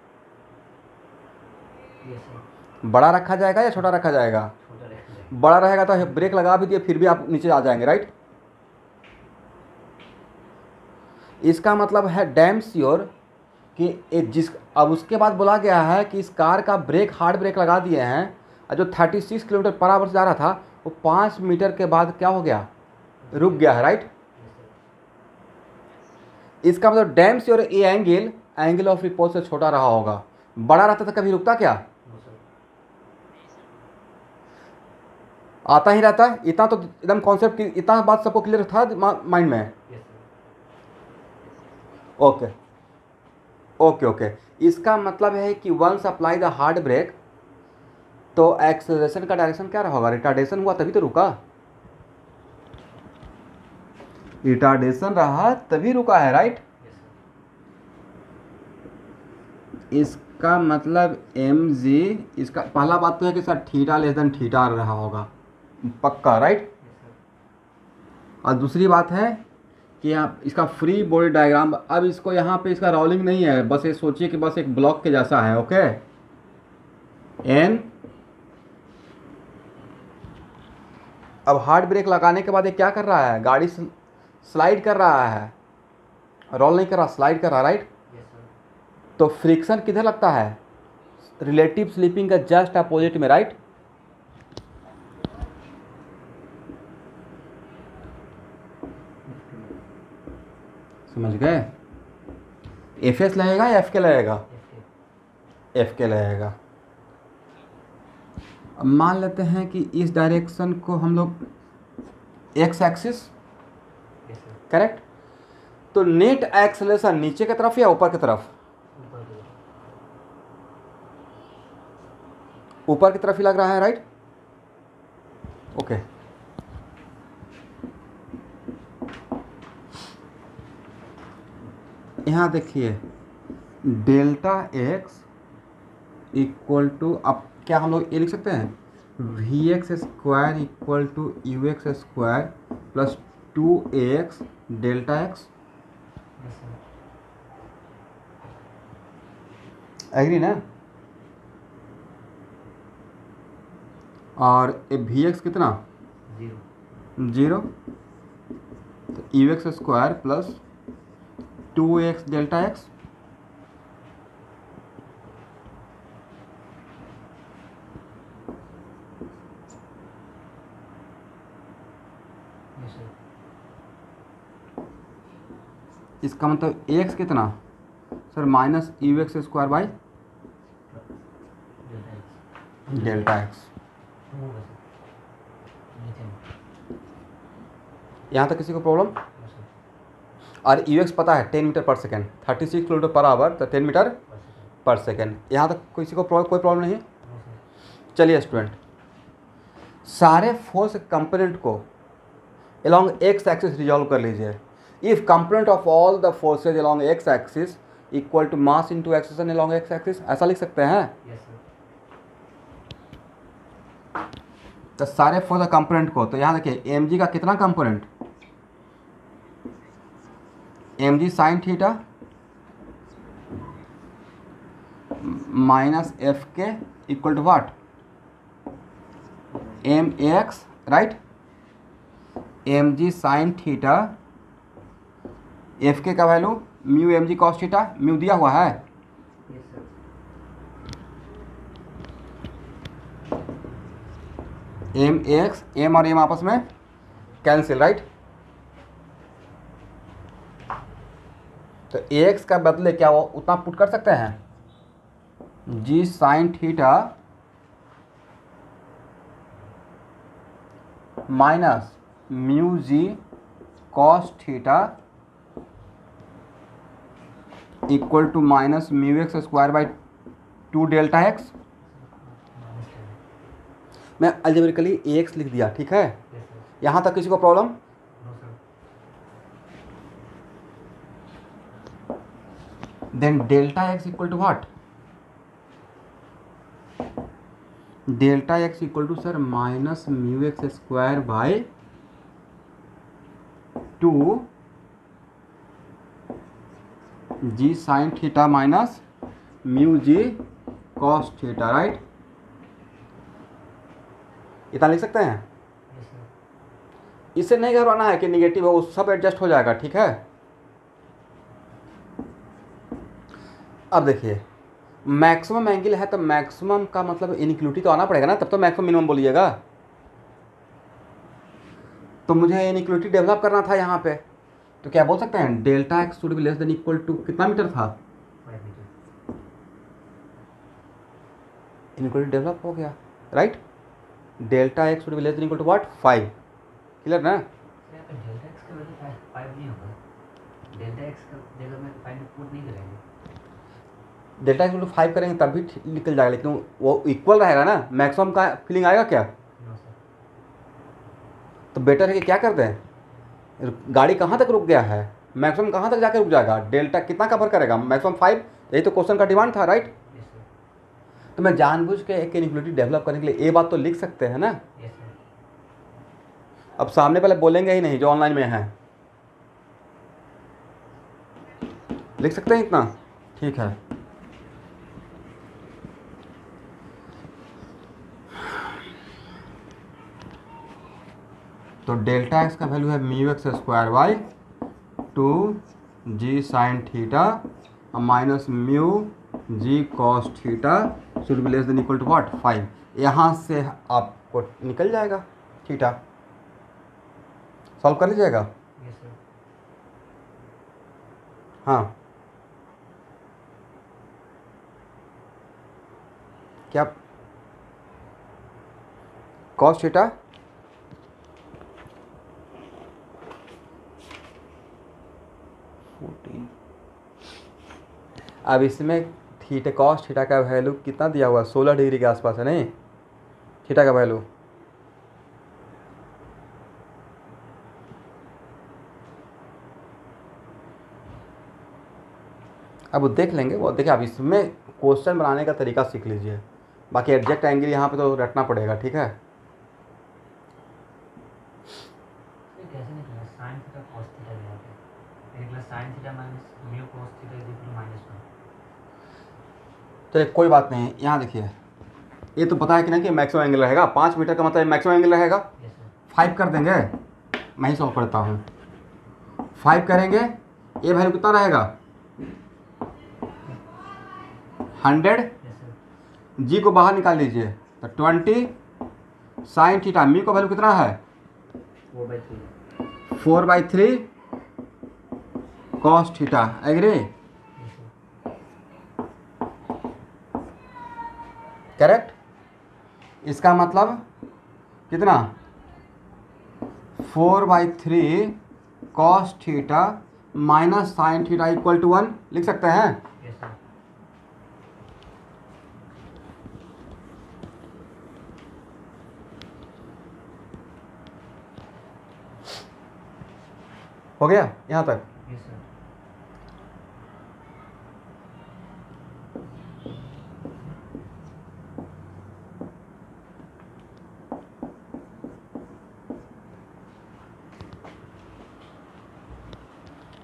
बड़ा रखा जाएगा या छोटा रखा जाएगा? बड़ा रहेगा तो ब्रेक लगा भी दिए फिर भी आप नीचे आ जाएंगे, राइट। इसका मतलब है डैम श्योर कि अब उसके बाद बोला गया है कि इस कार का ब्रेक, हार्ड ब्रेक लगा दिए हैं, और जो 36 किलोमीटर पर आवर से जा रहा था वो 5 मीटर के बाद क्या हो गया? रुक गया है, राइट। इसका मतलब डैम श्योर ये एंगल ऑफ रिपोज से छोटा रहा होगा। बड़ा रहता तो कभी रुकता क्या? आता ही रहता है। इतना तो एकदम कॉन्सेप्ट, इतना बात सबको क्लियर था माइंड में? Okay okay okay. इसका मतलब है कि once apply the hard brake, तो एक्सेलरेशन का डायरेक्शन क्या होगा? रिटार्डेशन हुआ तभी तो रुका। रिटार्डेशन रहा तभी रुका है, राइट। इसका मतलब mg, इसका पहला बात तो है कि sir theta less than theta रहा होगा, पक्का, राइट। और दूसरी बात है कि आप इसका फ्री बॉडी डायग्राम, अब इसको यहाँ पे इसका रोलिंग नहीं है, बस ये सोचिए कि बस एक ब्लॉक के जैसा है, ओके। n, अब हार्ड ब्रेक लगाने के बाद ये क्या कर रहा है? गाड़ी स्लाइड कर रहा है, रोल नहीं कर रहा, स्लाइड कर रहा, राइट। तो फ्रिक्शन किधर लगता है? रिलेटिव स्लिपिंग का जस्ट अपोजिट में, राइट। समझ गए? FS लगेगा या FK लगेगा? FK लगेगा। अब मान लेते हैं कि इस डायरेक्शन को हम लोग एक्स एक्सिस, करेक्ट। तो नेट एक्सेलरेशन नीचे की तरफ या ऊपर की तरफ? ऊपर की तरफ ही लग रहा है, राइट। ओके, यहाँ देखिए डेल्टा एक्स इक्वल टू, अब क्या हम लोग ये लिख सकते हैं? VX² equal to UX² plus 2AX delta X. Agree ना? और ये VX कितना? 0। तो UX² plus 2AX delta x. इसका मतलब एक्स कितना sir? Minus UX² by delta x. Move है सर, नीचे में। यहाँ तक किसी को प्रॉब्लम? No sir. और यूएक्स पता है 10 मीटर पर सेकेंड, 36 किलोमीटर पर आवर, तो 10 मीटर बस सर। पर सेकेंड। यहाँ तक किसी को कोई प्रॉब्लम नहीं? No sir. चलिए स्टूडेंट, सारे फोर्स कंपोनेंट को along x एक्सिस रिजॉल्व कर लीजिए। If component of all the forces along x axis equal to mass into acceleration along x axis, ऐसा लिख सकते हैं। Yes sir. तो सारे फोर्स कंपोनेंट को, तो यहाँ देखिए mg का कितना component, mg sine theta minus F K equal to what, M A X, right. M G sine theta, F K का value mu M G cos theta, mu दिया हुआ है। Yes sir. M A X, M और M आपस में cancel, right. तो ए x का बदले क्या वो उतना पुट कर सकते हैं, G sine theta minus mu ji cos theta equal to minus mu x square by 2 delta X. मैं अलजेब्रिकली ए एक्स लिख दिया, ठीक है। Yes sir. यहाँ तक किसी को problem? No sir. Then delta X equal to what, delta X equal to sir minus mu x square by 2 ji sine theta minus mu ji cos theta, right. इतना लिख सकते हैं। Yes sir. इससे नहीं घबराना है कि निगेटिव है, वो सब एडजस्ट हो जाएगा, ठीक है। अब देखिए मैक्सिमम एंगल है तो मैक्सिमम का मतलब इनइक्वलिटी तो आना पड़ेगा ना, तब तो मैक्सिमम मिनिमम बोलिएगा। तो मुझे इनइक्वलिटी डेवलप करना था यहाँ पे, तो क्या बोल सकते हैं, delta x should be less than equal to कितना मीटर था, 5 मीटर। इनइक्वलिटी डेवलप हो गया, right. Delta x should be less than equal to what, 5। Clear ना? सर यहाँ पे डेल्टा एक्स का वैल्यू 5 नहीं होगा, डेल्टा एक्स का जगह में 5 पुट नहीं करेंगे। डेल्टा एक्स 5 करेंगे तब भी निकल जाएगा, लेकिन वो इक्वल रहेगा ना, मैक्सिमम का फीलिंग आएगा क्या? No sir. तो बेटर है कि क्या करते हैं, गाड़ी कहाँ तक रुक गया है, मैक्सिमम कहाँ तक जाकर रुक जाएगा, डेल्टा कितना कवर करेगा, मैक्सिमम 5। यही तो क्वेश्चन का डिमांड था, राइट। Yes sir. तो मैं जानबूझ के एक इनइक्वलिटी डेवलप करने के लिए ये बात तो लिख सकते हैं ना। Yes sir. अब सामने पहले बोलेंगे ही नहीं जो ऑनलाइन में है, लिख सकते हैं इतना, ठीक है। तो डेल्टा एक्स का वैल्यू है mu x square by 2 ji sine theta minus mu ji cos theta should be less than equal to what, 5। यहाँ से आपको निकल जाएगा थीटा, सॉल्व कर लीजिएगा। Yes sir. हाँ क्या कॉस थीटा, अब इसमें थीटा कॉस थीटा का वैल्यू कितना दिया हुआ है, 16 डिग्री के आसपास है नहीं थीटा का वैल्यू। अब वो देख लेंगे, वो देखिए। अब इसमें क्वेश्चन बनाने का तरीका सीख लीजिए, बाकी एग्जैक्ट एंगल यहाँ पे तो रटना पड़ेगा, ठीक है। ये कैसे निकला, साइन थीटा कॉस थीटा यहाँ पे निकला, sine theta minus mu cos theta is equal to -1। तो कोई बात नहीं, यहाँ देखिए ये तो पता है कि नहीं कि मैक्सिमम एंगल रहेगा, 5 मीटर का मतलब मैक्सिमम एंगल रहेगा। Yes sir. 5 कर देंगे, मैं ही सॉल्व करता हूँ। 5 करेंगे, ये वैल्यू कितना रहेगा, 100। Yes sir. जी को बाहर निकाल लीजिए, तो 20 साइन थीटा, म्यू का वैल्यू कितना है, 4/3। 4/3 cos theta, agree, yes sir. Correct. इसका मतलब कितना 4/3 cos theta minus sine theta equal to 1 लिख सकते हैं। Yes sir. हो गया यहाँ तक। Yes sir.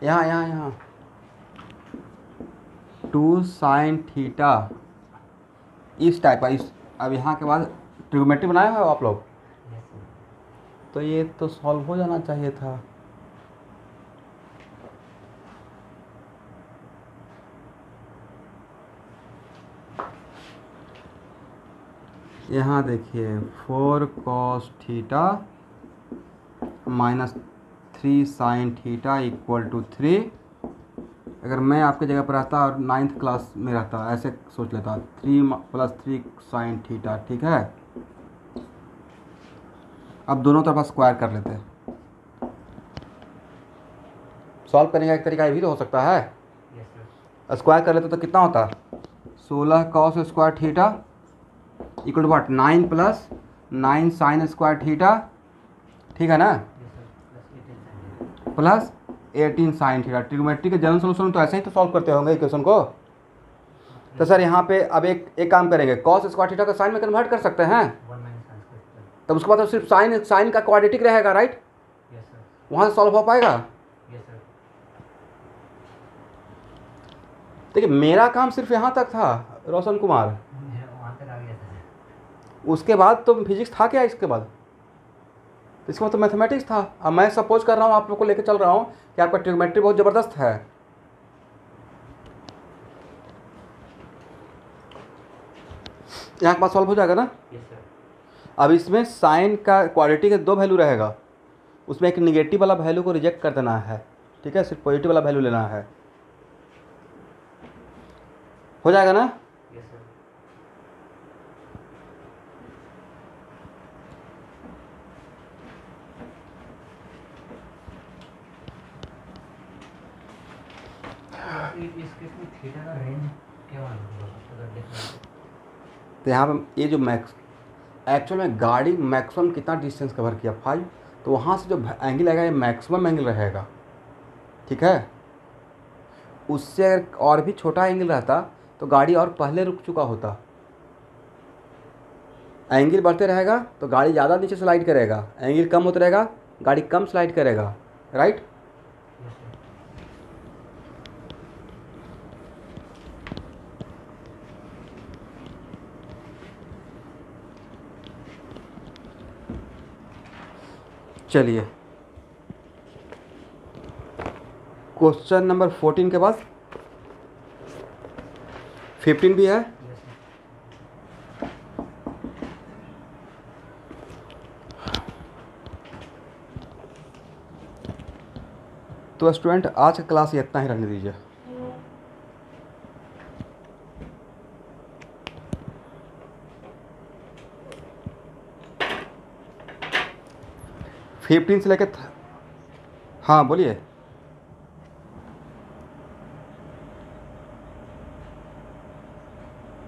यहाँ 2 साइन थीटा इस टाइप का। इस अब यहाँ के बाद ट्रिग्नोमेट्री बनाए हो आप लोग, यस सर। तो ये तो सॉल्व हो जाना चाहिए था। यहाँ देखिए 4 cos theta minus 3 sine theta equal to 3। अगर मैं आपके जगह पर रहता और 9th क्लास में रहता ऐसे सोच लेता 3 + 3 साइन थीटा, ठीक है। अब दोनों तरफ स्क्वायर कर लेते हैं। सॉल्व करने का एक तरीका ये भी तो हो सकता है। Yes sir. स्क्वायर कर लेते तो कितना होता 16 cos square theta equal to what 9 + 9 sine square theta, ठीक है ना, yes sir. Plus 18 sine theta. Trigonometry के जनरल सोल्यूशन तो ऐसे ही तो सॉल्व करते होंगे इक्वेशन को। तो सर यहाँ पे अब एक काम करेंगे, कॉस स्क्वायर थीटा का साइन में कन्वर्ट कर सकते हैं। 1 - sin स्क्वायर। तब उसके बाद तो सिर्फ साइन का क्वाड्रेटिक रहेगा, राइट। Yes sir. वहाँ से सॉल्व हो पाएगा। Yes sir. देखिए मेरा काम सिर्फ यहाँ तक था रोशन कुमार, वहाँ तक आ गया था। उसके बाद तो फिजिक्स था क्या इसके बाद, इसके बाद तो मैथमेटिक्स था। अब मैं सपोज कर रहा हूँ आप लोग को लेकर चल रहा हूँ कि आपका ट्रिग्नोमेट्री बहुत ज़बरदस्त है। यहाँ के बाद सॉल्व हो जाएगा ना। Yes sir. अब इसमें साइन का क्वाड्रेटिक के 2 वैल्यू रहेगा, उसमें एक निगेटिव वाला वैल्यू को रिजेक्ट कर देना है, ठीक है, सिर्फ पॉजिटिव वाला वैल्यू लेना है। हो जाएगा ना। Yes sir. इस केस में थीटा का रेंज क्या मालूम होगा अगर देखना तो यहाँ पे ये जो एक्चुअल में गाड़ी मैक्सिमम कितना डिस्टेंस कवर किया 5, तो वहाँ से जो एंगल आएगा ये मैक्सिमम एंगल रहेगा, ठीक है। उससे अगर और भी छोटा एंगल रहता तो गाड़ी और पहले रुक चुका होता। एंगल बढ़ते रहेगा तो गाड़ी ज़्यादा नीचे स्लाइड करेगा, एंगल कम होता रहेगा गाड़ी कम स्लाइड करेगा, राइट। Yes sir. चलिए क्वेश्चन नंबर 14 के बाद 15 भी है। Yes sir. तो स्टूडेंट आज का क्लास ये इतना ही रहने दीजिए। फिफ्टीन से लेकर हाँ बोलिए।